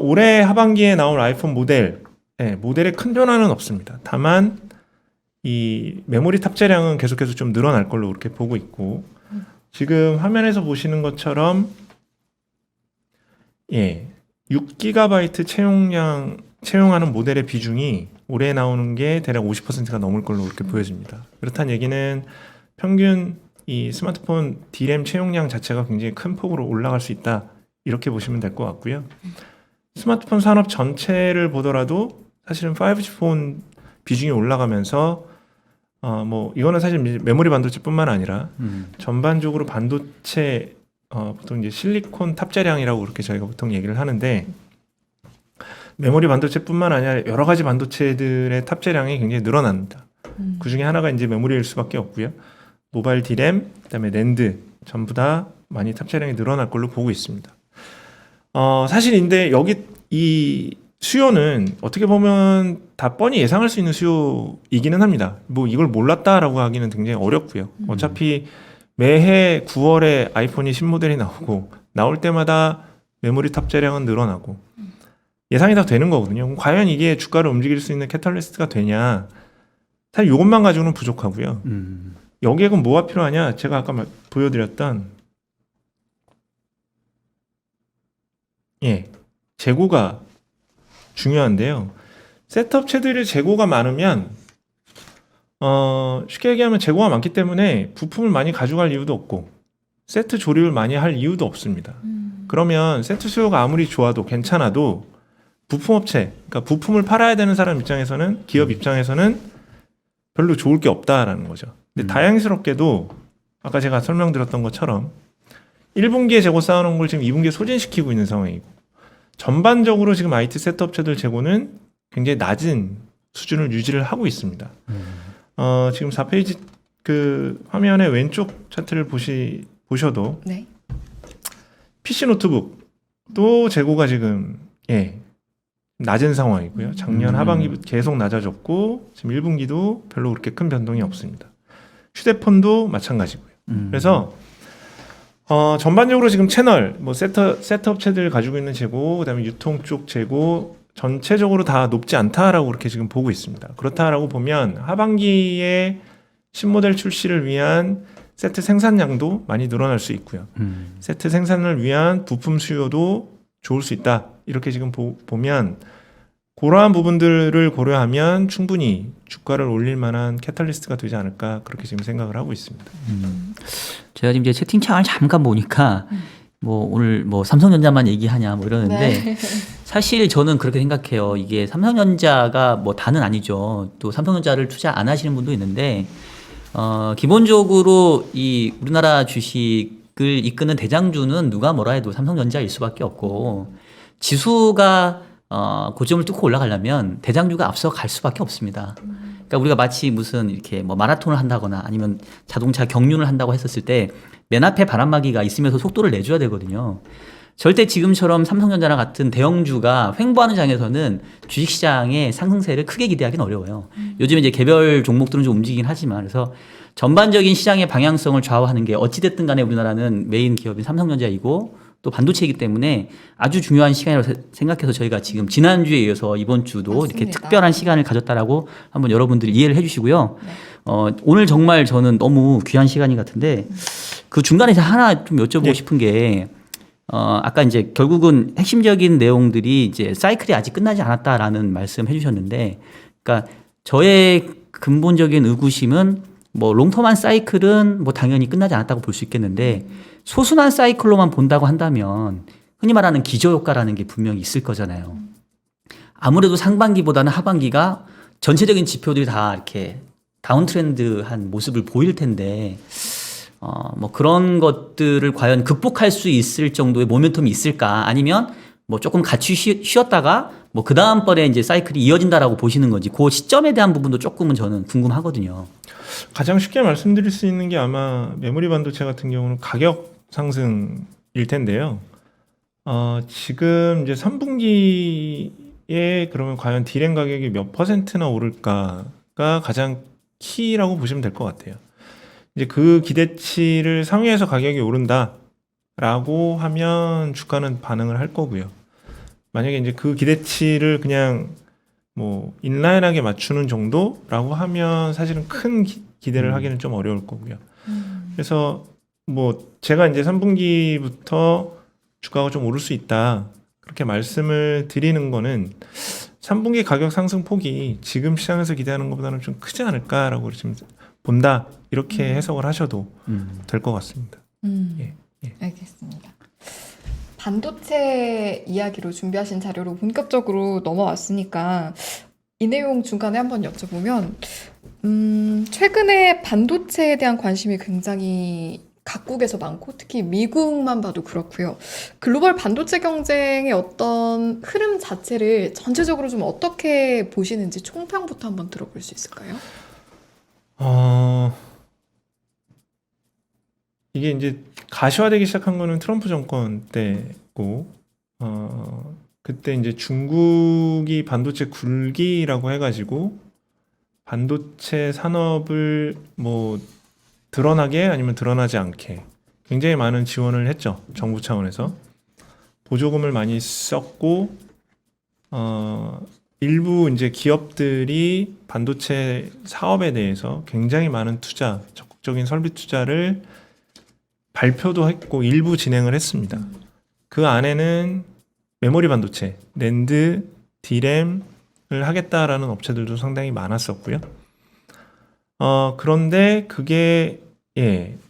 올해 하반기에 나올 아이폰 모델에 큰 변화는 없습니다. 다만 이 메모리 탑재량은 계속해서 좀 늘어날 걸로 그렇게 보고 있고 지금 화면에서 보시는 것처럼 6GB 채용하는 모델의 비중이 올해 나오는 게 대략 50%가 넘을 걸로 그렇게 보여집니다. 그렇다는 얘기는 평균 이 스마트폰 D램 채용량 자체가 굉장히 큰 폭으로 올라갈 수 있다. 이렇게 보시면 될 것 같고요. 스마트폰 산업 전체를 보더라도 사실은 5G 폰 비중이 올라가면서 뭐 이거는 사실 메모리 반도체뿐만 아니라 전반적으로 반도체 보통 이제 실리콘 탑재량이라고 그렇게 저희가 보통 얘기를 하는데 메모리 반도체뿐만 아니라 여러 가지 반도체들의 탑재량이 굉장히 늘어납니다. 그 중에 하나가 이제 메모리일 수밖에 없고요. 모바일 D램, 그다음에 낸드 전부 다 많이 탑재량이 늘어날 걸로 보고 있습니다. 사실 근데 여기 이 수요는 어떻게 보면 다 뻔히 예상할 수 있는 수요이기는 합니다. 뭐 이걸 몰랐다라고 하기는 굉장히 어렵고요. 어차피 매해 9월에 아이폰이 신모델이 나오고 나올 때마다 메모리 탑재량은 늘어나고 예상이 다 되는 거거든요. 그럼 과연 이게 주가를 움직일 수 있는 캐탈리스트가 되냐? 사실 이것만 가지고는 부족하고요. 여기에 그럼 뭐가 필요하냐? 제가 아까 보여드렸던 재고가 중요한데요. 셋업체들의 재고가 많으면 쉽게 얘기하면 재고가 많기 때문에 부품을 많이 가져갈 이유도 없고 세트 조립을 많이 할 이유도 없습니다. 그러면 세트 수요가 아무리 좋아도 괜찮아도 부품업체, 그러니까 부품을 팔아야 되는 사람 입장에서는 기업 입장에서는 별로 좋을 게 없다라는 거죠. 근데 다행스럽게도 아까 제가 설명드렸던 것처럼 1분기에 재고 쌓아놓은 걸 지금 2분기에 소진시키고 있는 상황이고 전반적으로 지금 IT 세트업체들 재고는 굉장히 낮은 수준을 유지를 하고 있습니다. 지금 4페이지 그 화면의 왼쪽 차트를 보셔도 네. PC 노트북도 재고가 지금 낮은 상황이고요. 작년 하반기부터 계속 낮아졌고 지금 1분기도 별로 그렇게 큰 변동이 없습니다. 휴대폰도 마찬가지고요. 그래서 전반적으로 지금 채널, 뭐 세트업체들 가지고 있는 재고, 그다음에 유통 쪽 재고 전체적으로 다 높지 않다라고 그렇게 지금 보고 있습니다. 그렇다라고 보면 하반기에 신모델 출시를 위한 세트 생산량도 많이 늘어날 수 있고요. 세트 생산을 위한 부품 수요도 좋을 수 있다. 이렇게 지금 보면 그러한 부분들을 고려하면 충분히 주가를 올릴 만한 캐탈리스트가 되지 않을까 그렇게 지금 생각을 하고 있습니다. 제가 지금 이제 채팅창을 잠깐 보니까 뭐 오늘 뭐 삼성전자만 얘기하냐 뭐 이러는데 네. 사실 저는 그렇게 생각해요. 이게 삼성전자가 뭐 다는 아니죠. 또 삼성전자를 투자 안 하시는 분도 있는데 기본적으로 이 우리나라 주식을 이끄는 대장주는 누가 뭐라 해도 삼성전자일 수밖에 없고 지수가 고점을 뚫고 올라가려면 대장주가 앞서 갈 수밖에 없습니다. 그러니까 우리가 마치 무슨 이렇게 뭐 마라톤을 한다거나 아니면 자동차 경륜을 한다고 했었을 때 맨 앞에 바람막이가 있으면서 속도를 내줘야 되거든요. 절대 지금처럼 삼성전자나 같은 대형주가 횡보하는 장에서는 주식시장의 상승세를 크게 기대하기는 어려워요. 요즘 이제 개별 종목들은 좀 움직이긴 하지만 그래서 전반적인 시장의 방향성을 좌우하는 게 어찌됐든 간에 우리나라는 메인 기업인 삼성전자이고 또 반도체이기 때문에 아주 중요한 시간이라고 생각해서 저희가 지금 지난주에 이어서 이번 주도 맞습니다. 이렇게 특별한 시간을 가졌다라고 한번 여러분들이 이해를 해주시고요. 네. 오늘 정말 저는 너무 귀한 시간이 같은데 그 중간에서 하나 좀 여쭤보고 싶은 게 아까 이제 결국은 핵심적인 내용들이 이제 사이클이 아직 끝나지 않았다라는 말씀 해주셨는데 그러니까 저의 근본적인 의구심은 뭐 롱텀한 사이클은 뭐 당연히 끝나지 않았다고 볼 수 있겠는데 소순한 사이클로만 본다고 한다면 흔히 말하는 기저효과라는 게 분명히 있을 거잖아요. 아무래도 상반기보다는 하반기가 전체적인 지표들이 다 이렇게 다운트렌드한 모습을 보일 텐데 뭐 그런 것들을 과연 극복할 수 있을 정도의 모멘텀이 있을까 아니면 뭐 조금 같이 쉬었다가 뭐 그 다음번에 이제 사이클이 이어진다라고 보시는 건지 그 시점에 대한 부분도 조금은 저는 궁금하거든요. 가장 쉽게 말씀드릴 수 있는 게 아마 메모리 반도체 같은 경우는 가격 상승일 텐데요. 지금 이제 3분기에 그러면 과연 디램 가격이 몇 %나 오를까가 가장 키라고 보시면 될 것 같아요. 이제 그 기대치를 상회해서 가격이 오른다라고 하면 주가는 반응을 할 거고요. 만약에 이제 그 기대치를 그냥 뭐 인라인하게 맞추는 정도라고 하면 사실은 큰 기대를 하기는 좀 어려울 거고요. 그래서 뭐 제가 이제 3분기부터 주가가 좀 오를 수 있다 그렇게 말씀을 드리는 거는 3분기 가격 상승 폭이 지금 시장에서 기대하는 것보다는 좀 크지 않을까라고 지금 본다 이렇게 해석을 하셔도 될 것 같습니다. 예, 예. 알겠습니다. 반도체 이야기로 준비하신 자료로 본격적으로 넘어왔으니까 이 내용 중간에 한번 여쭤보면 최근에 반도체에 대한 관심이 굉장히 각국에서 많고 특히 미국만 봐도 그렇고요. 글로벌 반도체 경쟁의 어떤 흐름 자체를 전체적으로 좀 어떻게 보시는지 총평부터 한번 들어볼 수 있을까요? 이게 이제 가시화되기 시작한 거는 트럼프 정권 때고, 그때 이제 중국이 반도체 굴기라고 해가지고 반도체 산업을 뭐 드러나게 아니면 드러나지 않게 굉장히 많은 지원을 했죠. 정부 차원에서. 보조금을 많이 썼고, 일부 이제 기업들이 반도체 사업에 대해서 굉장히 많은 투자, 적극적인 설비 투자를 발표도 했고 일부 진행을 했습니다. 그 안에는 메모리 반도체, 낸드, 디램을 하겠다라는 업체들도 상당히 많았었고요. 그런데 그게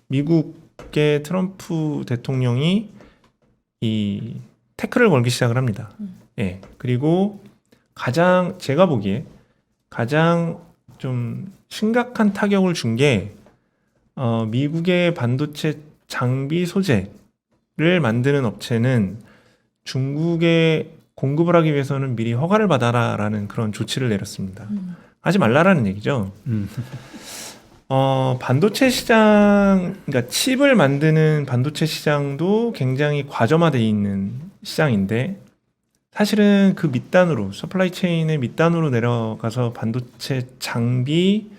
미국의 트럼프 대통령이 이 태클을 걸기 시작을 합니다. 그리고 가장 제가 보기에 가장 좀 심각한 타격을 준 게 미국의 반도체 장비 소재를 만드는 업체는 중국에 공급을 하기 위해서는 미리 허가를 받아라라는 그런 조치를 내렸습니다. 하지 말라라는 얘기죠. 반도체 시장, 그러니까 칩을 만드는 반도체 시장도 굉장히 과점화되어 있는 시장인데 사실은 그 밑단으로 서플라이 체인의 밑단으로 내려가서 반도체 장비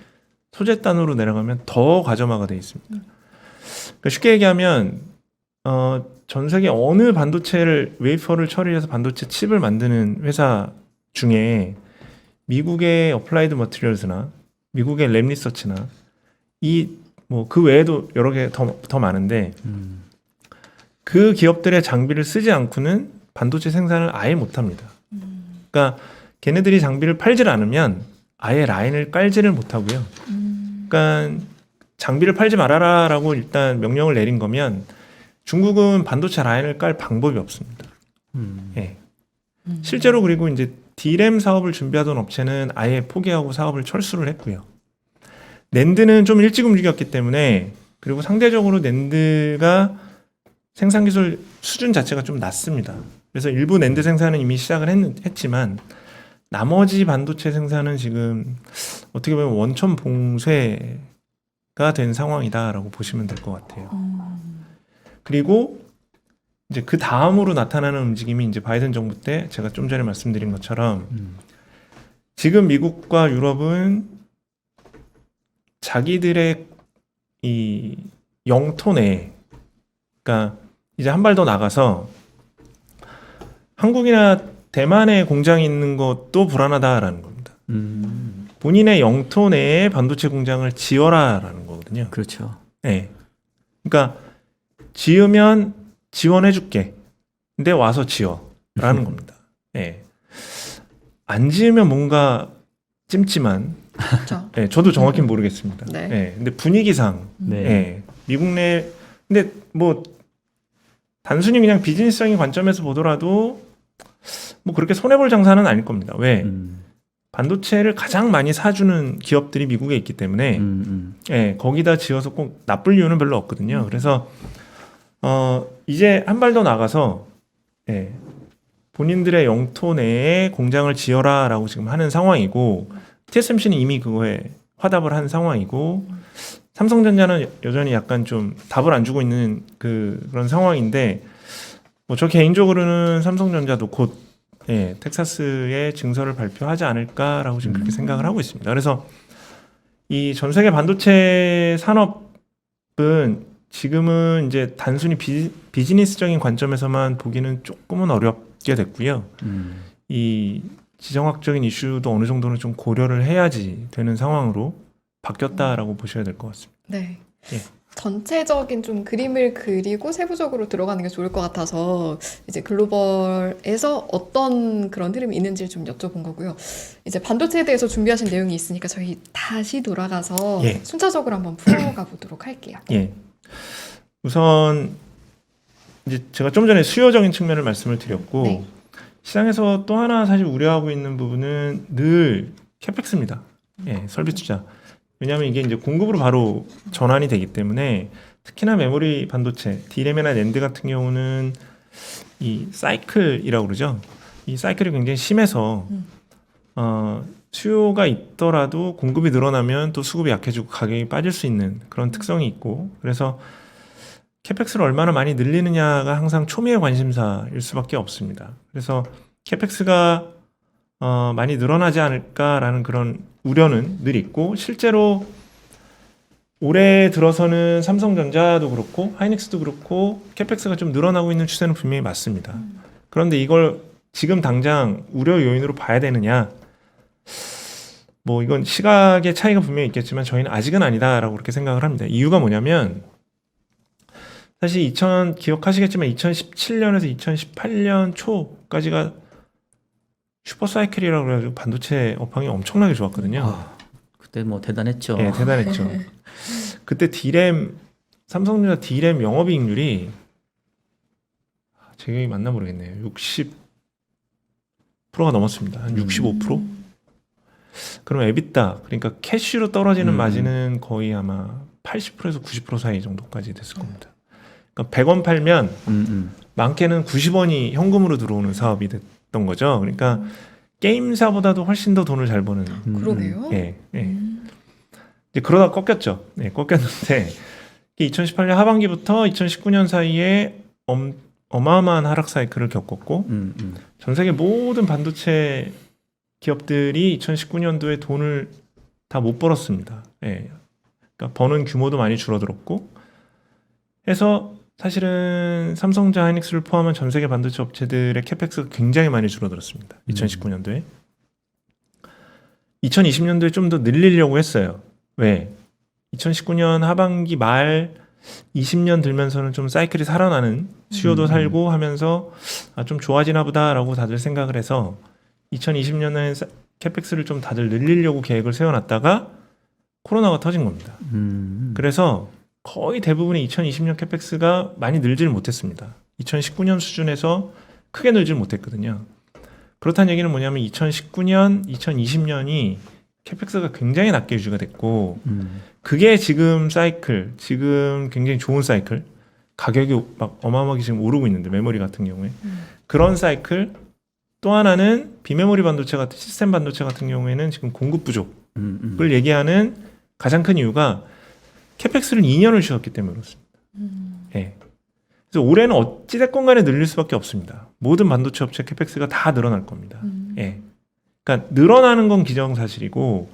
소재단으로 내려가면 더 과점화가 되어 있습니다. 그러니까 쉽게 얘기하면 전 세계 어느 반도체를 웨이퍼를 처리해서 반도체 칩을 만드는 회사 중에 미국의 어플라이드 머티리얼스나 미국의 랩 리서치나 이 뭐 그 외에도 여러 개 더 많은데 그 기업들의 장비를 쓰지 않고는 반도체 생산을 아예 못합니다. 그러니까 걔네들이 장비를 팔질 않으면 아예 라인을 깔지를 못하고요. 그러니까 장비를 팔지 말아라라고 일단 명령을 내린 거면 중국은 반도체 라인을 깔 방법이 없습니다. 실제로 그리고 이제 디램 사업을 준비하던 업체는 아예 포기하고 사업을 철수를 했고요. 낸드는 좀 일찍 움직였기 때문에 그리고 상대적으로 낸드가 생산 기술 수준 자체가 좀 낮습니다. 그래서 일부 낸드 생산은 이미 시작을 했지만 나머지 반도체 생산은 지금 어떻게 보면 원천 봉쇄가 된 상황이다라고 보시면 될 것 같아요. 그리고 이제 그 다음으로 나타나는 움직임이 이제 바이든 정부 때 제가 좀 전에 말씀드린 것처럼 지금 미국과 유럽은 자기들의 이 영토 내에 그러니까 이제 한 발 더 나가서 한국이나 대만에 공장이 있는 것도 불안하다라는 겁니다. 본인의 영토 내에 반도체 공장을 지어라라는 거거든요. 그렇죠. 네. 그러니까 지으면 지원해줄게. 근데 와서 지어라는 겁니다. 네. 안 지으면 뭔가 찜찜한. 그렇죠. 네, 저도 정확히는 모르겠습니다. 네. 네. 근데 분위기상, 네. 미국 내, 근데 뭐 단순히 그냥 비즈니스적인 관점에서 보더라도 뭐 그렇게 손해볼 장사는 아닐 겁니다. 왜? 반도체를 가장 많이 사주는 기업들이 미국에 있기 때문에 거기다 지어서 꼭 나쁠 이유는 별로 없거든요. 그래서 이제 한 발 더 나가서 본인들의 영토 내에 공장을 지어라라고 지금 하는 상황이고 TSMC는 이미 그거에 화답을 한 상황이고 삼성전자는 여전히 약간 좀 답을 안 주고 있는 그런 상황인데 뭐 저 개인적으로는 삼성전자도 곧 텍사스에 증설을 발표하지 않을까라고 지금 그렇게 생각을 하고 있습니다. 그래서 이 전 세계 반도체 산업은 지금은 이제 단순히 비즈니스적인 관점에서만 보기는 조금은 어렵게 됐고요. 이 지정학적인 이슈도 어느 정도는 좀 고려를 해야지 되는 상황으로 바뀌었다라고 보셔야 될 것 같습니다. 네. 예. 전체적인 좀 그림을 그리고 세부적으로 들어가는 게 좋을 것 같아서 이제 글로벌에서 어떤 그런 흐름이 있는지 좀 여쭤본 거고요. 이제 반도체에 대해서 준비하신 내용이 있으니까 저희 다시 돌아가서 예. 순차적으로 한번 풀어가 보도록 할게요. 예. 우선 이제 제가 좀 전에 수요적인 측면을 말씀을 드렸고 네. 시장에서 또 하나 사실 우려하고 있는 부분은 늘 캐펙스입니다. 예, 설비 투자. 왜냐하면 이게 이제 공급으로 바로 전환이 되기 때문에 특히나 메모리 반도체, D램이나 낸드 같은 경우는 이 사이클이라고 그러죠. 이 사이클이 굉장히 심해서 수요가 있더라도 공급이 늘어나면 또 수급이 약해지고 가격이 빠질 수 있는 그런 특성이 있고 그래서 캐펙스를 얼마나 많이 늘리느냐가 항상 초미의 관심사일 수밖에 없습니다. 그래서 캐펙스가 많이 늘어나지 않을까라는 그런 우려는 늘 있고 실제로 올해 들어서는 삼성전자도 그렇고 하이닉스도 그렇고 캐펙스가 좀 늘어나고 있는 추세는 분명히 맞습니다. 그런데 이걸 지금 당장 우려 요인으로 봐야 되느냐? 뭐 이건 시각의 차이가 분명히 있겠지만 저희는 아직은 아니다라고 그렇게 생각을 합니다. 이유가 뭐냐면 사실 기억하시겠지만 2017년에서 2018년 초까지가 슈퍼사이클이라고 그래가지고 반도체 업황이 엄청나게 좋았거든요. 그때 뭐 대단했죠. 네, 대단했죠. 그때 삼성전자 D램 영업이익률이 제 기억이 맞나 모르겠네요. 60%가 넘었습니다. 한 65%? 그럼 에비타, 그러니까 캐시로 떨어지는 마진은 거의 아마 80%에서 90% 사이 정도까지 됐을 겁니다. 그러니까 100원 팔면 많게는 90원이 현금으로 들어오는 사업이 됐던 거죠. 그러니까 게임사보다도 훨씬 더 돈을 잘 버는. 그러게요. 예, 예. 이제 그러다 꺾였죠. 네, 꺾였는데 2018년 하반기부터 2019년 사이에 어마어마한 하락 사이클을 겪었고 전 세계 모든 반도체 기업들이 2019년도에 돈을 다 못 벌었습니다. 예. 그러니까 버는 규모도 많이 줄어들었고 해서 사실은 삼성전자 하이닉스를 포함한 전 세계 반도체 업체들의 캐펙스가 굉장히 많이 줄어들었습니다. 2019년도에. 2020년도에 좀 더 늘리려고 했어요. 왜? 2019년 하반기 말 20년 들면서는 좀 사이클이 살아나는 수요도 살고 하면서 좀 좋아지나 보다라고 다들 생각을 해서 2020년에 캐펙스를 좀 다들 늘리려고 계획을 세워놨다가 코로나가 터진 겁니다. 그래서 거의 대부분의 2020년 캐펙스가 많이 늘지를 못했습니다. 2019년 수준에서 크게 늘지를 못했거든요. 그렇다는 얘기는 뭐냐면 2019년, 2020년이 캐펙스가 굉장히 낮게 유지가 됐고 그게 지금 사이클, 지금 굉장히 좋은 사이클, 가격이 막 어마어마하게 지금 오르고 있는데 메모리 같은 경우에 그런 사이클, 또 하나는 비메모리 반도체 같은 시스템 반도체 같은 경우에는 지금 공급 부족을 얘기하는 가장 큰 이유가 캐펙스를 2년을 쉬었기 때문에 그렇습니다. 예. 그래서 올해는 어찌됐건 간에 늘릴 수밖에 없습니다. 모든 반도체 업체 캐펙스가 다 늘어날 겁니다. 예. 그러니까 늘어나는 건 기정사실이고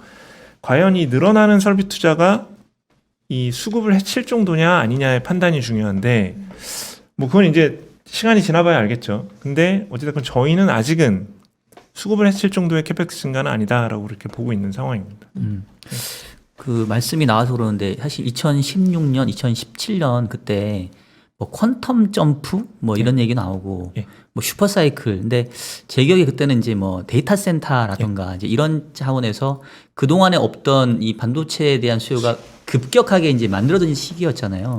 과연 이 늘어나는 설비 투자가 이 수급을 해칠 정도냐 아니냐의 판단이 중요한데 뭐 그건 이제 시간이 지나봐야 알겠죠. 근데 어찌됐건 저희는 아직은 수급을 해칠 정도의 캐펙스 증가는 아니다라고 그렇게 보고 있는 상황입니다. 그 말씀이 나와서 그러는데 사실 2016년, 2017년 그때 뭐 퀀텀 점프 뭐 이런 얘기 나오고 뭐 슈퍼사이클. 근데 제 기억에 그때는 이제 뭐 데이터 센터라던가 이제 이런 차원에서 그동안에 없던 이 반도체에 대한 수요가 급격하게 이제 만들어진 시기였잖아요.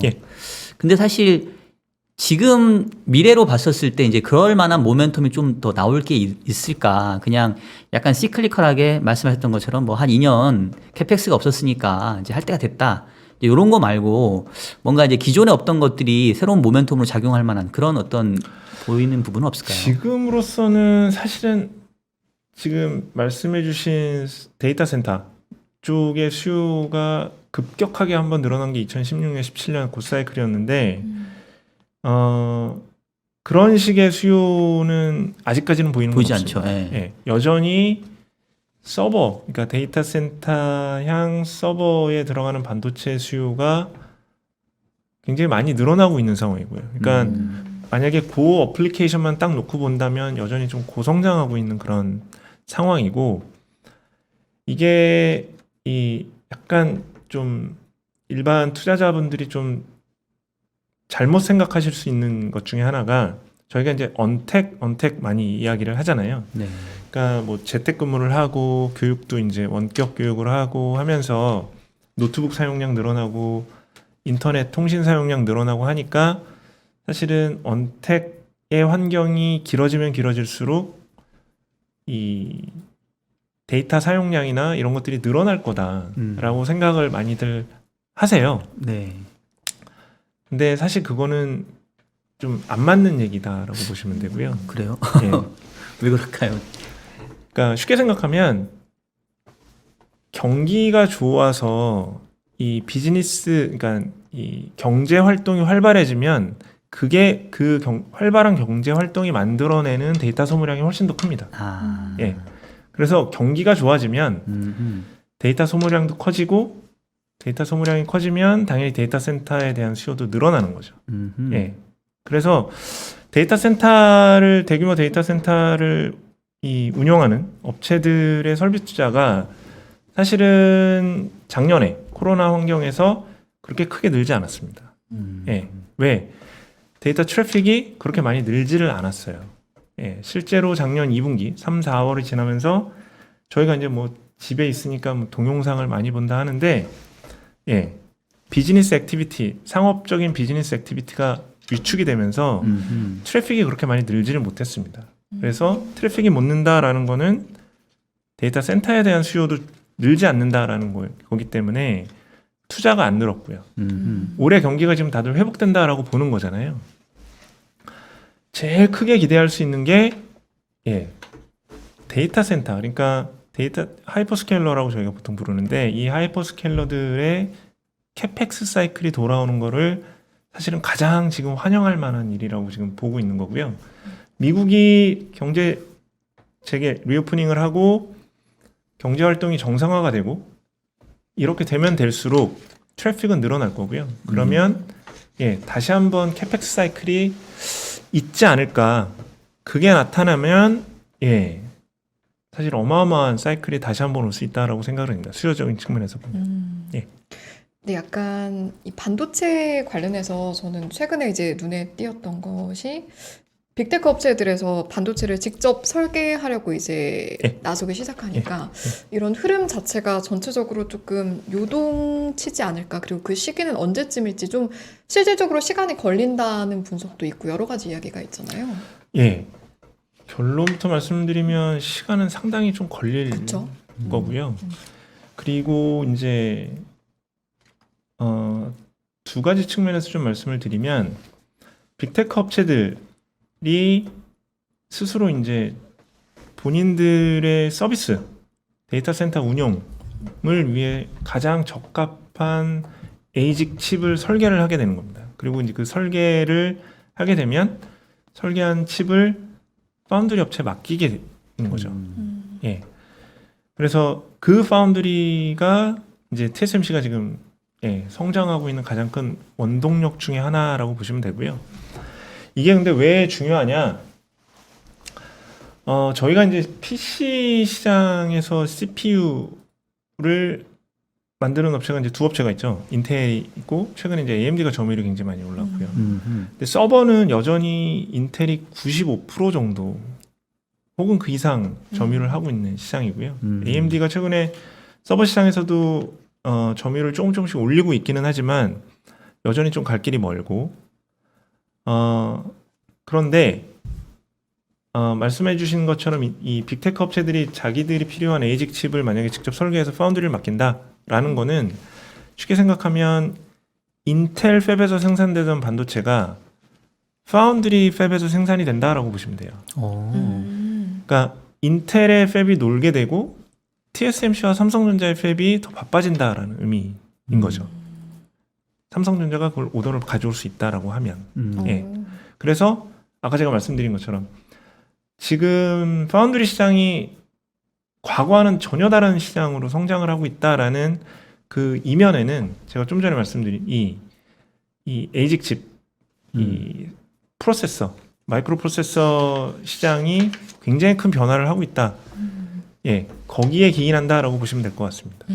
근데 사실 지금 미래로 봤었을 때 이제 그럴 만한 모멘텀이 좀 더 나올 게 있을까? 그냥 약간 시클리컬하게 말씀하셨던 것처럼 뭐 한 2년 캐펙스가 없었으니까 이제 할 때가 됐다. 이런 거 말고 뭔가 이제 기존에 없던 것들이 새로운 모멘텀으로 작용할 만한 그런 어떤 보이는 부분은 없을까요? 지금으로서는 사실은 지금 말씀해주신 데이터 센터 쪽의 수요가 급격하게 한번 늘어난 게 2016년, 17년 그 사이클이었는데 그런 식의 수요는 아직까지는 보이는 건 보이지 없습니다. 않죠. 예. 예, 여전히 서버, 그러니까 데이터 센터향 서버에 들어가는 반도체 수요가 굉장히 많이 늘어나고 있는 상황이고요. 그러니까 만약에 고 어플리케이션만 딱 놓고 본다면 여전히 좀 고성장하고 있는 그런 상황이고, 이게 이 약간 좀 일반 투자자분들이 좀 잘못 생각하실 수 있는 것 중에 하나가, 저희가 이제 언택 많이 이야기를 하잖아요. 네. 그러니까 뭐 재택근무를 하고 교육도 이제 원격 교육을 하고 하면서 노트북 사용량 늘어나고 인터넷 통신 사용량 늘어나고 하니까 사실은 언택의 환경이 길어지면 길어질수록 이 데이터 사용량이나 이런 것들이 늘어날 거다라고 생각을 많이들 하세요. 네. 근데 사실 그거는 좀 안 맞는 얘기다라고 보시면 되고요. 그래요? 예. 왜 그럴까요? 그러니까 쉽게 생각하면 경기가 좋아서 이 비즈니스, 그러니까 이 경제 활동이 활발해지면 그게 활발한 경제 활동이 만들어내는 데이터 소모량이 훨씬 더 큽니다. 아. 예. 그래서 경기가 좋아지면 데이터 소모량도 커지고, 데이터 소모량이 커지면 당연히 데이터 센터에 대한 수요도 늘어나는 거죠. 예. 그래서 대규모 데이터 센터를 운영하는 업체들의 설비 투자가 사실은 작년에 코로나 환경에서 그렇게 크게 늘지 않았습니다. 예. 왜? 데이터 트래픽이 그렇게 많이 늘지를 않았어요. 예. 실제로 작년 2분기, 3, 4월이 지나면서 저희가 이제 뭐 집에 있으니까 뭐 동영상을 많이 본다 하는데, 예. 비즈니스 액티비티, 상업적인 비즈니스 액티비티가 위축이 되면서 트래픽이 그렇게 많이 늘지를 못했습니다. 그래서 트래픽이 못 는다라는 거는 데이터 센터에 대한 수요도 늘지 않는다라는 거기 때문에 투자가 안 늘었고요. 올해 경기가 지금 다들 회복된다라고 보는 거잖아요. 제일 크게 기대할 수 있는 게 데이터 센터, 그러니까 데이터 하이퍼스케일러라고 저희가 보통 부르는데, 이 하이퍼스케일러들의 캐펙스 사이클이 돌아오는 거를 사실은 가장 지금 환영할 만한 일이라고 지금 보고 있는 거고요. 미국이 경제 재개 리오프닝을 하고 경제 활동이 정상화가 되고 이렇게 되면 될수록 트래픽은 늘어날 거고요. 그러면 다시 한번 캐펙스 사이클이 있지 않을까. 그게 나타나면 사실 어마어마한 사이클이 다시 한번 올 수 있다라고 생각을 합니다. 수요적인 측면에서 보면. 근데 약간 이 반도체 관련해서 저는 최근에 이제 눈에 띄었던 것이, 빅테크 업체들에서 반도체를 직접 설계하려고 이제 나서기 시작하니까 이런 흐름 자체가 전체적으로 조금 요동치지 않을까. 그리고 그 시기는 언제쯤일지 좀 실질적으로 시간이 걸린다는 분석도 있고 여러 가지 이야기가 있잖아요. 예. 결론부터 말씀드리면 시간은 상당히 좀 걸릴 그쵸? 거고요. 그리고 이제 두 가지 측면에서 좀 말씀을 드리면, 빅테크 업체들이 스스로 이제 본인들의 서비스, 데이터 센터 운영을 위해 가장 적합한 에이직 칩을 설계를 하게 되는 겁니다. 그리고 이제 그 설계를 하게 되면 설계한 칩을 파운드리 업체에 맡기게 되는 거죠. 예. 그래서 그 파운드리가 이제 TSMC가 지금 성장하고 있는 가장 큰 원동력 중에 하나라고 보시면 되고요. 이게 근데 왜 중요하냐? 저희가 이제 PC 시장에서 CPU를 만드는 업체가 이제 두 업체가 있죠. 인텔이 있고, 최근에 이제 AMD가 점유율이 굉장히 많이 올랐고요. 근데 서버는 여전히 인텔이 95% 정도 혹은 그 이상 점유율을 하고 있는 시장이고요. AMD가 최근에 서버 시장에서도 점유율을 조금씩 올리고 있기는 하지만 여전히 좀 갈 길이 멀고, 그런데 말씀해 주신 것처럼 이 빅테크 업체들이 자기들이 필요한 에이직 칩을 만약에 직접 설계해서 파운드리를 맡긴다라는 거는 쉽게 생각하면 인텔 팹에서 생산되던 반도체가 파운드리 팹에서 생산이 된다라고 보시면 돼요. 그러니까 인텔의 팹이 놀게 되고 TSMC와 삼성전자의 팹이 더 바빠진다라는 의미인 거죠. 삼성전자가 그걸 오더를 가져올 수 있다라고 하면. 예. 그래서 아까 제가 말씀드린 것처럼 지금 파운드리 시장이 과거와는 전혀 다른 시장으로 성장을 하고 있다라는 그 이면에는 제가 좀 전에 말씀드린 이 에이직 칩, 이 프로세서, 마이크로 프로세서 시장이 굉장히 큰 변화를 하고 있다. 예, 거기에 기인한다라고 보시면 될 것 같습니다.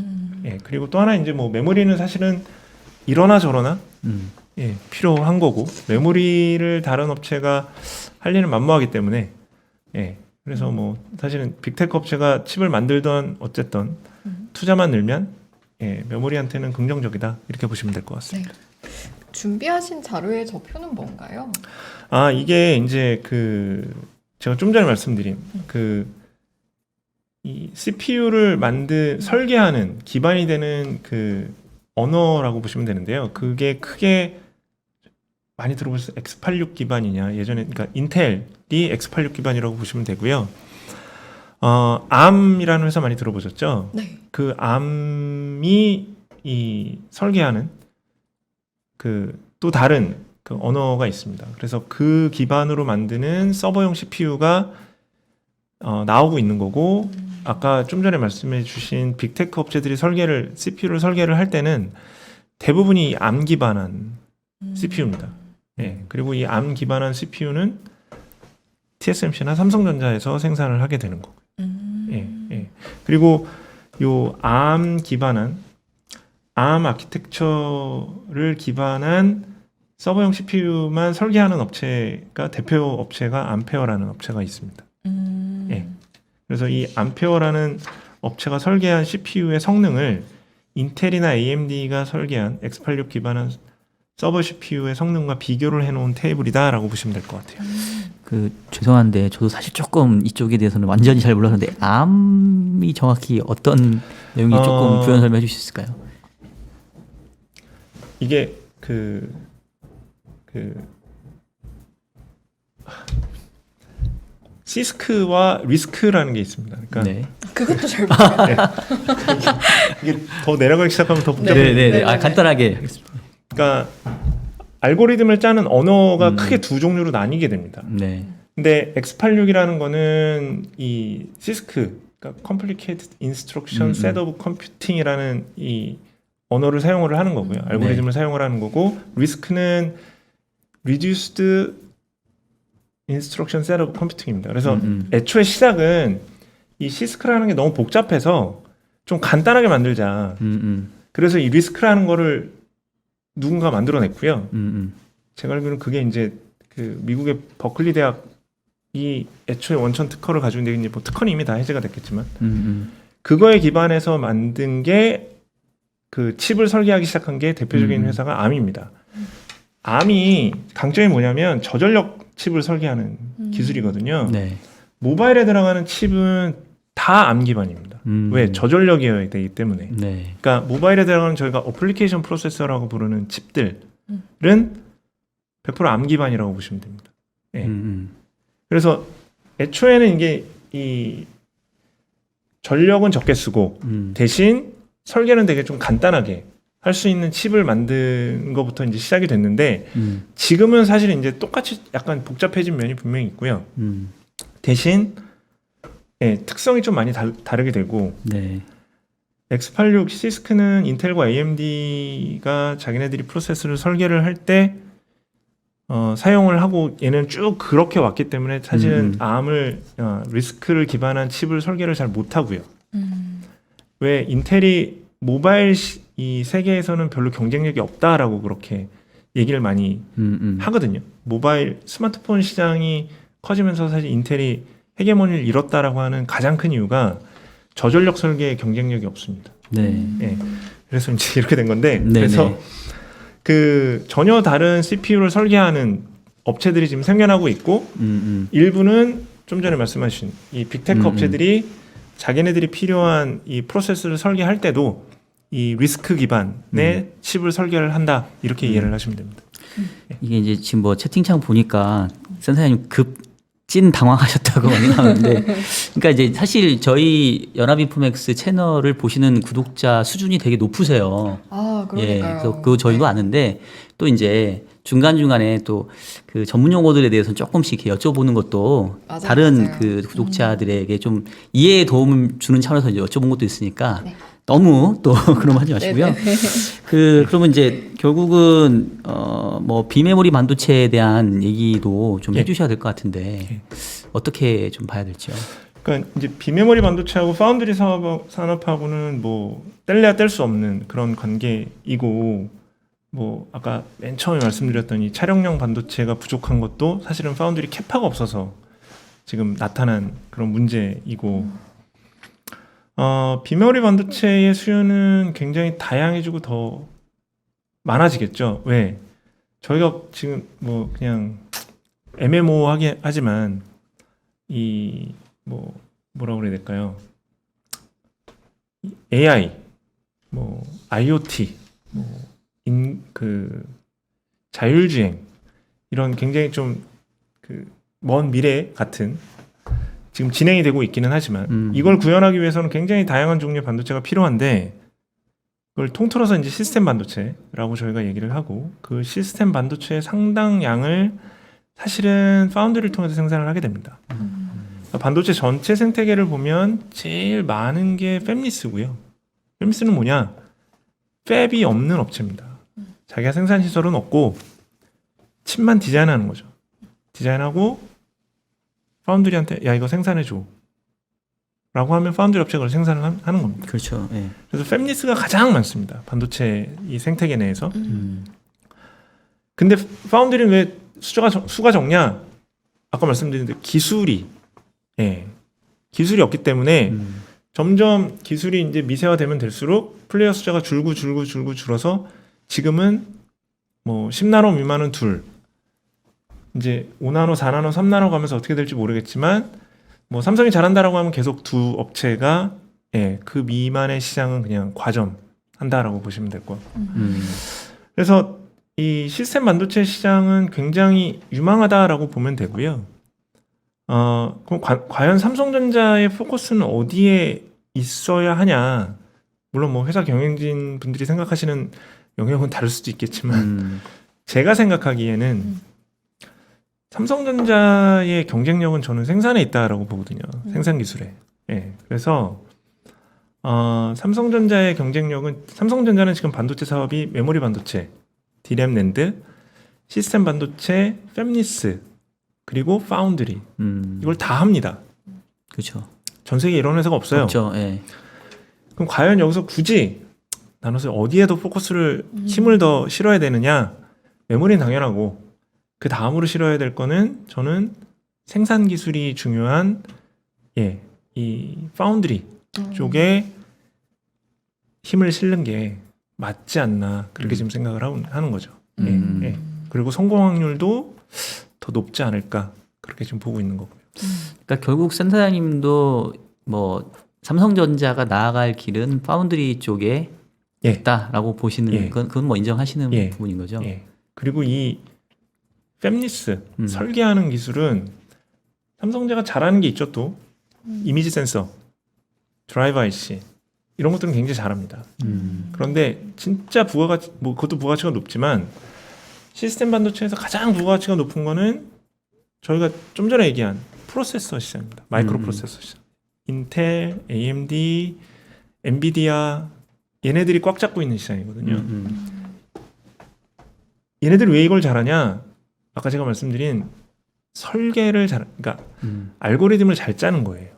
예, 그리고 또 하나 이제 뭐 메모리는 사실은 이러나 저러나 예, 필요한 거고 메모리를 다른 업체가 할 일은 만무하기 때문에 예, 그래서 뭐 사실은 빅테크 업체가 칩을 만들던 어쨌든 투자만 늘면 예, 메모리한테는 긍정적이다 이렇게 보시면 될 것 같습니다. 네. 준비하신 자료의 저표는 뭔가요? 아 이게 이제 제가 좀 전에 말씀드린 이 CPU를 설계하는 기반이 되는 그 언어라고 보시면 되는데요. 그게 크게 많이 들어보셨어요? X86 기반이냐? 예전에 그러니까 인텔이 X86 기반이라고 보시면 되고요. ARM이라는 회사 많이 들어보셨죠? 네. 그 ARM이 이 설계하는 또 다른 그 언어가 있습니다. 그래서 그 기반으로 만드는 서버용 CPU가 나오고 있는 거고 아까 좀 전에 말씀해 주신 빅테크 업체들이 CPU를 설계를 할 때는 대부분이 ARM 기반한 CPU입니다. 예, 그리고 이 ARM 기반한 CPU는 TSMC나 삼성전자에서 생산을 하게 되는 거고요. 예, 예. 그리고 요 ARM 아키텍처를 기반한 서버용 CPU만 설계하는 대표 업체가 암페어라는 업체가 있습니다. 예. 그래서 이 암페어라는 업체가 설계한 CPU의 성능을 인텔이나 AMD가 설계한 X86 기반한 서버 CPU의 성능과 비교를 해놓은 테이블이다라고 보시면 될 것 같아요. 죄송한데 저도 사실 조금 이쪽에 대해서는 완전히 잘 몰랐는데 ARM이 정확히 어떤 내용이 조금 부연 설명해 주실 수 있을까요? 이게 시스크와 리스크라는 게 있습니다. 그러니까 네. 그것도 잘 모르겠어요. 네. 이게 더 내려가기 시작하면 더 복잡해요. 네. 간단하게 하겠습니다. 그러니까 알고리즘을 짜는 언어가 크게 두 종류로 나뉘게 됩니다. 네. 근데 X86이라는 거는 이 시스크, 그러니까 Complicated Instruction Set of Computing이라는 이 언어를 사용을 하는 거고요. 알고리즘을 사용을 하는 거고, 리스크는 Reduced Instruction Set of Computing입니다. 그래서 애초에 시작은 이 시스크라는 게 너무 복잡해서 좀 간단하게 만들자. 그래서 이 리스크라는 거를 누군가 만들어냈고요. 제가 알기로는 그게 이제 미국의 버클리 대학이 애초에 원천 특허를 가지고 있는데 뭐 특허는 이미 다 해제가 됐겠지만 그거에 기반해서 만든 게 그 칩을 설계하기 시작한 게 대표적인 회사가 ARM입니다. ARM이 강점이 뭐냐면 저전력 칩을 설계하는 기술이거든요. 네. 모바일에 들어가는 칩은 다 ARM 기반입니다. 왜? 저전력이어야 되기 때문에. 네. 그러니까 모바일에 들어가는 저희가 어플리케이션 프로세서라고 부르는 칩들은 100% ARM 기반이라고 보시면 됩니다. 예. 그래서 애초에는 이게 이 전력은 적게 쓰고 대신 설계는 되게 좀 간단하게 할 수 있는 칩을 만든 것부터 이제 시작이 됐는데 지금은 사실 이제 똑같이 약간 복잡해진 면이 분명히 있고요. 대신 예, 특성이 좀 많이 다르게 되고 네. X86 시스크는 인텔과 AMD가 자기네들이 프로세서를 설계를 할 때 사용을 하고 얘는 쭉 그렇게 왔기 때문에 사실은 ARM을 리스크를 기반한 칩을 설계를 잘 못하고요. 왜 인텔이 모바일 이 세계에서는 별로 경쟁력이 없다라고 그렇게 얘기를 많이 하거든요. 모바일 스마트폰 시장이 커지면서 사실 인텔이 헤게모니를 잃었다라고 하는 가장 큰 이유가 저전력 설계에 경쟁력이 없습니다. 네. 예. 그래서 이제 이렇게 된 건데 네네. 그래서 전혀 다른 CPU를 설계하는 업체들이 지금 생겨나고 있고 일부는 좀 전에 말씀하신 이 빅테크 업체들이 자기네들이 필요한 이 프로세스를 설계할 때도 이 리스크 기반의 칩을 설계를 한다 이렇게 이해를 하시면 됩니다. 이게 이제 지금 뭐 채팅창 보니까 센사님 찐 당황하셨다고 하는데, 그러니까 이제 사실 저희 연합인포맥스 채널을 보시는 구독자 수준이 되게 높으세요. 아, 예, 그러니까요. 그래서 그 저희도 아는데 또 이제 중간 중간에 또 그 전문 용어들에 대해서 조금씩 이렇게 여쭤보는 것도 맞아요, 다른 맞아요. 그 구독자들에게 좀 이해에 도움을 주는 차원에서 이제 여쭤본 것도 있으니까 네. 너무 또 그런 거 하지 마시고요. 네네. 그러면 이제 결국은 뭐 비메모리 반도체에 대한 얘기도 좀 예. 해주셔야 될 것 같은데 어떻게 좀 봐야 될지요? 그러니까 이제 비메모리 반도체하고 파운드리 산업하고는 뭐 뗄래야 뗄 수 없는 그런 관계이고, 뭐 아까 맨 처음에 말씀드렸던 이 차량용 반도체가 부족한 것도 사실은 파운드리 캐파가 없어서 지금 나타난 그런 문제이고, 비메모리 반도체의 수요는 굉장히 다양해지고 더 많아지겠죠. 왜? 저희가 지금 뭐 그냥 애매모호하게 하지만 이 뭐라 그래야 될까요? AI, 뭐 IoT, 그 자율주행 이런 굉장히 좀 그 먼 미래 같은 지금 진행이 되고 있기는 하지만 이걸 구현하기 위해서는 굉장히 다양한 종류의 반도체가 필요한데, 그걸 통틀어서 이제 시스템 반도체라고 저희가 얘기를 하고, 그 시스템 반도체의 상당량을 사실은 파운드리를 통해서 생산을 하게 됩니다. 반도체 전체 생태계를 보면 제일 많은 게 팹리스고요. 팹리스는 뭐냐? 팹이 없는 업체입니다. 자기가 생산 시설은 없고 칩만 디자인하는 거죠. 디자인하고 파운드리한테 야 이거 생산해줘 라고 하면 파운드리 업체가 그걸 생산을 하는 겁니다. 그렇죠. 예. 그래서 팹리스가 가장 많습니다. 반도체 이 생태계 내에서. 근데 파운드리는 왜 수가 적냐? 아까 말씀드린 기술이 없기 때문에 점점 기술이 이제 미세화되면 될수록 플레이어 숫자가 줄어서 지금은 뭐 10나노 미만은 둘, 이제 5나노, 4나노, 3나노 가면서 어떻게 될지 모르겠지만 뭐 삼성이 잘한다라고 하면 계속 두 업체가 그 미만의 시장은 그냥 과점한다라고 보시면 될 것 같고, 그래서 이 시스템 반도체 시장은 굉장히 유망하다라고 보면 되고요. 그럼 과연 삼성전자의 포커스는 어디에 있어야 하냐? 물론 뭐 회사 경영진 분들이 생각하시는 영역은 다를 수도 있겠지만 제가 생각하기에는 삼성전자의 경쟁력은 저는 생산에 있다라고 보거든요. 생산 기술에. 그래서 삼성전자의 경쟁력은, 삼성전자는 지금 반도체 사업이 메모리 반도체, 디램 낸드, 시스템 반도체, 팹리스, 그리고 파운드리 이걸 다 합니다. 그렇죠. 전 세계에 이런 회사가 없어요. 없죠. 예. 그럼 과연 여기서 굳이 나눠서 어디에 더 포커스를 힘을 더 실어야 되느냐? 메모리는 당연하고 그 다음으로 실어야 될 거는 저는 생산 기술이 중요한 이 파운드리 쪽에 힘을 실는 게 맞지 않나 그렇게 지금 생각을 하는 거죠. 그리고 성공 확률도 더 높지 않을까 그렇게 지금 보고 있는 거고요. 그러니까 결국 센사장님도 뭐 삼성전자가 나아갈 길은 파운드리 쪽에 있다라고 보시는 그건 뭐 인정하시는 부분인 거죠. 그리고 이 팹리스 설계하는 기술은 삼성전자가 잘하는 게 있죠. 또 이미지 센서, 드라이버 IC 이런 것들은 굉장히 잘합니다. 그런데 진짜 부가가치, 뭐 그것도 부가가치가 높지만 시스템 반도체에서 가장 부가가치가 높은 거는 저희가 좀 전에 얘기한 프로세서 시장입니다. 마이크로 프로세서 시장. 인텔, AMD, 엔비디아 얘네들이 꽉 잡고 있는 시장이거든요. 얘네들이 왜 이걸 잘하냐? 아까 제가 말씀드린 설계를 그러니까 알고리즘을 잘 짜는 거예요.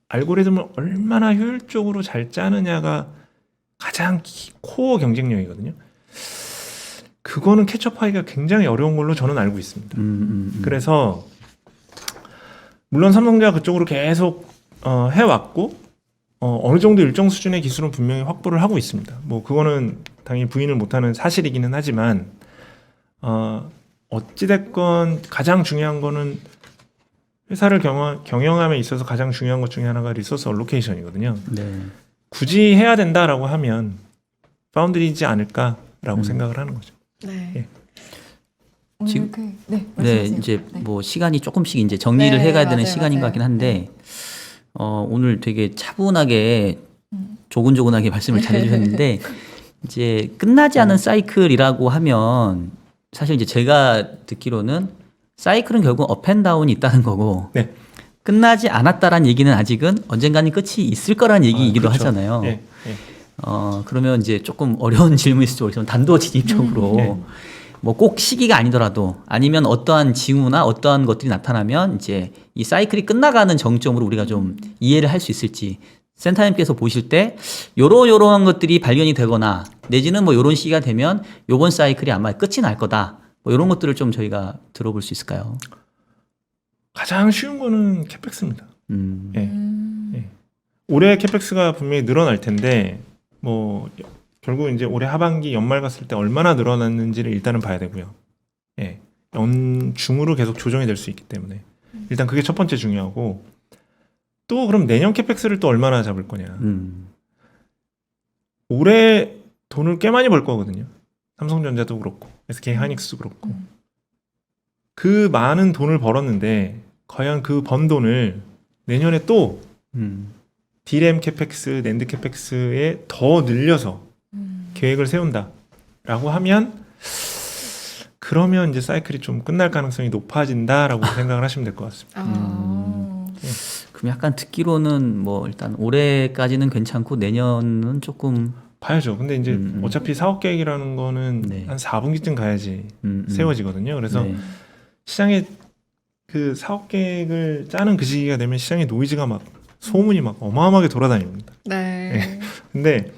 알고리즘을 얼마나 효율적으로 잘 짜느냐가 가장 코어 경쟁력이거든요. 그거는 캐치업하기가 굉장히 어려운 걸로 저는 알고 있습니다. 그래서 물론 삼성전자가 그쪽으로 계속 해왔고 어느 정도 일정 수준의 기술은 분명히 확보를 하고 있습니다. 뭐 그거는 당연히 부인을 못하는 사실이기는 하지만 어찌됐건 가장 중요한 거는 회사를 경영함에 있어서 가장 중요한 것 중에 하나가 리소스 얼로케이션이거든요. 네. 굳이 해야 된다라고 하면 파운드리지 않을까라고 음. 생각을 하는 거죠. 네. 예. 오늘 지금- 네, 네, 말씀하세요. 이제 네. 뭐 시간이 조금씩 이제 정리를 네, 해가야 되는 맞아요, 시간인 것 맞아요. 같긴 한데, 오늘 되게 차분하게, 음. 조근조근하게 말씀을 잘해주셨는데, 이제 끝나지 않은 사이클이라고 하면, 사실 이제 제가 듣기로는 사이클은 결국 업앤다운이 있다는 거고, 네. 끝나지 않았다라는 얘기는 아직은 언젠가는 끝이 있을 거라는 얘기이기도 그렇죠. 하잖아요. 예, 예. 그러면 이제 조금 어려운 질문일 수도 있지만 단도직입적으로 네. 뭐 꼭 시기가 아니더라도 아니면 어떠한 징후나 어떠한 것들이 나타나면 이제 이 사이클이 끝나가는 정점으로 우리가 좀 이해를 할 수 있을지 센터님께서 보실 때 요러요러한 것들이 발견이 되거나 내지는 뭐 요런 시기가 되면 요번 사이클이 아마 끝이 날 거다. 뭐 요런 것들을 좀 저희가 들어볼 수 있을까요? 가장 쉬운 거는 캐펙스입니다. 음. 예. 예. 올해 캐펙스가 분명히 늘어날 텐데 뭐 결국 이제 올해 하반기 연말 갔을 때 얼마나 늘어났는지를 일단은 봐야 되고요. 예. 연중으로 계속 조정이 될 수 있기 때문에 일단 그게 첫 번째 중요하고 또 그럼 내년 캐펙스를 또 얼마나 잡을 거냐. 올해 돈을 꽤 많이 벌 거거든요. 삼성전자도 그렇고 SK 하이닉스도 그렇고 그 많은 돈을 벌었는데 과연 그 번 돈을 내년에 또 D램 캐펙스, 낸드 캐펙스에 더 늘려서 계획을 세운다라고 하면 그러면 이제 사이클이 좀 끝날 가능성이 높아진다라고 생각을 하시면 될 것 같습니다. 그럼 약간 듣기로는 뭐 일단 올해까지는 괜찮고 내년은 조금 봐야죠. 근데 이제 어차피 사업 계획이라는 거는 네. 한 4분기쯤 가야지 세워지거든요. 그래서 네. 시장에 그 사업 계획을 짜는 그 시기가 되면 시장에 노이즈가 막 소문이 막 어마어마하게 돌아다닙니다. 네. 근데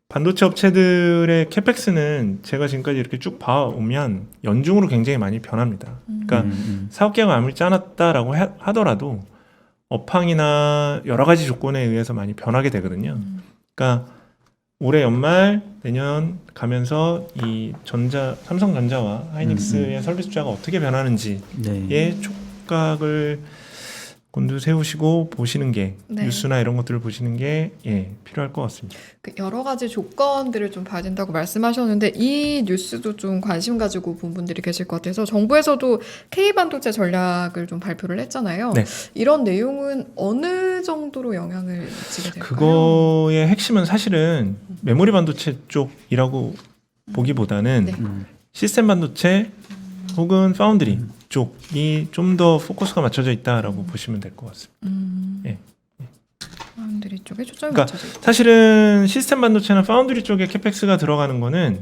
반도체 업체들의 캐펙스는 제가 지금까지 이렇게 쭉 봐오면 연중으로 굉장히 많이 변합니다. 그러니까 사업 계획을 아무리 짜놨다라고 하더라도 업황이나 여러 가지 조건에 의해서 많이 변하게 되거든요. 그러니까 올해 연말 내년 가면서 이 삼성전자와 하이닉스의 설비스 투자가 어떻게 변하는지의 네. 촉각을 곤두세우시고 보시는 게 네. 뉴스나 이런 것들을 보시는 게 필요할 것 같습니다. 그 여러 가지 조건들을 좀 봐야 된다고 말씀하셨는데 이 뉴스도 좀 관심 가지고 본 분들이 계실 것 같아서 정부에서도 K반도체 전략을 좀 발표를 했잖아요. 네. 이런 내용은 어느 정도로 영향을 미치게 될까요? 그거의 핵심은 사실은 메모리 반도체 쪽이라고 보기보다는 네. 시스템 반도체 혹은 파운드리 쪽이 좀 더 포커스가 맞춰져 있다라고 보시면 될 것 같습니다. 예. 사람들이 쪽에 초점이 그러니까 맞춰져 있다. 사실은 시스템 반도체나 파운드리 쪽에 캐펙스가 들어가는 거는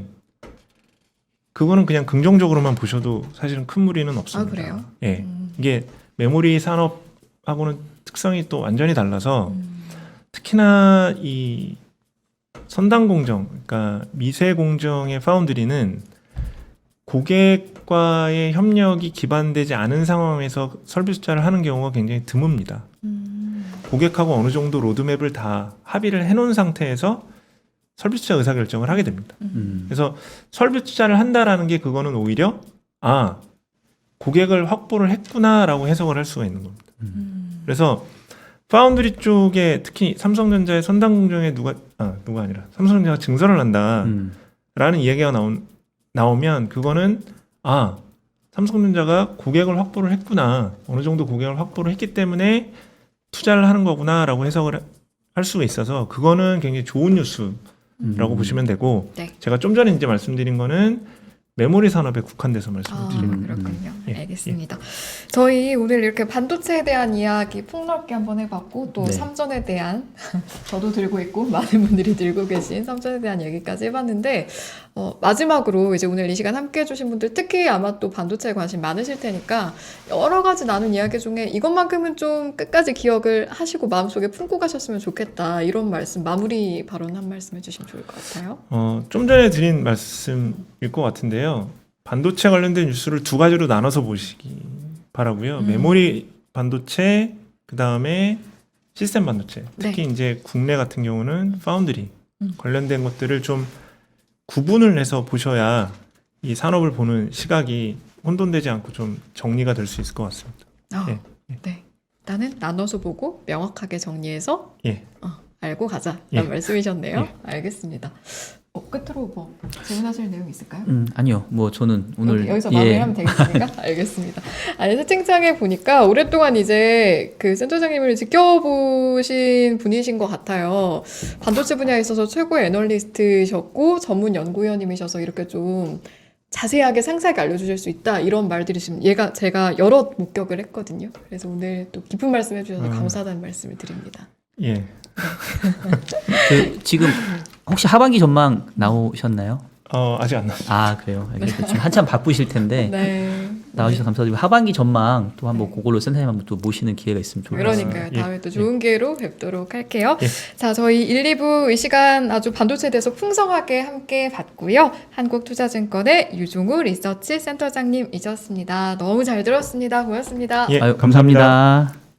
그거는 그냥 긍정적으로만 보셔도 사실은 큰 무리는 없습니다. 아, 그래요? 예. 이게 메모리 산업하고는 특성이 또 완전히 달라서 특히나 이 선단 공정, 그러니까 미세 공정의 파운드리는 고객과의 협력이 기반되지 않은 상황에서 설비스 투자를 하는 경우가 굉장히 드뭅니다. 고객하고 어느 정도 로드맵을 다 합의를 해놓은 상태에서 설비스 투자 의사결정을 하게 됩니다. 그래서 설비스 투자를 한다라는 게 그거는 오히려 고객을 확보를 했구나라고 해석을 할 수가 있는 겁니다. 그래서 파운드리 쪽에 특히 삼성전자의 선단 공정에 누가 아니라 삼성전자가 증설을 한다라는 이야기가 나오면 그거는 삼성전자가 고객을 확보를 했구나, 어느 정도 고객을 확보를 했기 때문에 투자를 하는 거구나라고 해석을 할 수가 있어서 그거는 굉장히 좋은 뉴스라고 보시면 되고 네. 제가 좀 전에 이제 말씀드린 거는 메모리 산업에 국한돼서 말씀을 드립니다. 그렇군요. 예, 알겠습니다. 저희 오늘 이렇게 반도체에 대한 이야기 폭넓게 한번 해봤고 또 네. 삼전에 대한 저도 들고 있고 많은 분들이 들고 계신 삼전에 대한 얘기까지 해봤는데 마지막으로 이제 오늘 이 시간 함께 해주신 분들 특히 아마 또 반도체에 관심 많으실 테니까 여러 가지 나눈 이야기 중에 이것만큼은 좀 끝까지 기억을 하시고 마음속에 품고 가셨으면 좋겠다 이런 말씀 마무리 발언 한 말씀 해주시면 좋을 것 같아요. 좀 전에 드린 말씀일 것 같은데요. 반도체 관련된 뉴스를 두 가지로 나눠서 보시기 바라고요. 메모리 반도체, 그 다음에 시스템 반도체. 특히 이제 국내 같은 경우는 파운드리 관련된 것들을 좀 구분을 해서 보셔야 이 산업을 보는 시각이 혼돈되지 않고 좀 정리가 될 수 있을 것 같습니다. 네. 일단은 나눠서 보고 명확하게 정리해서 예. 알고 가자라는 예. 말씀이셨네요. 예. 알겠습니다. 끝으로 뭐 질문하실 내용 있을까요? 아니요. 뭐 저는 오늘 여기서 마무리하면 되겠습니까? 알겠습니다. 아니, 채팅창에 보니까 오랫동안 이제 그 센터장님을 지켜보신 분이신 것 같아요. 반도체 분야에 있어서 최고의 애널리스트셨고 전문 연구위원님이셔서 이렇게 좀 자세하게 상세하게 알려주실 수 있다 이런 말들이 지금 제가 여러 목격을 했거든요. 그래서 오늘 또 깊은 말씀 해주셔서 감사하다는 말씀을 드립니다. 예. 그 지금 혹시 하반기 전망 나오셨나요? 아직 안 나왔어요. 아 그래요. 알겠습니다. 지금 한참 바쁘실 텐데 네. 나와주셔서 감사드리고 하반기 전망 또 한번 그걸로 센터님 한번 또 모시는 기회가 있으면 좋을 것 같습니다. 그러니까요. 예. 다음에 또 좋은 기회로 뵙도록 할게요. 예. 자, 저희 1, 2부 이 시간 아주 반도체에 대해서 풍성하게 함께 봤고요. 한국투자증권의 유종우 리서치 센터장님이셨습니다. 너무 잘 들었습니다. 고맙습니다. 예, 아유, 감사합니다. 감사합니다.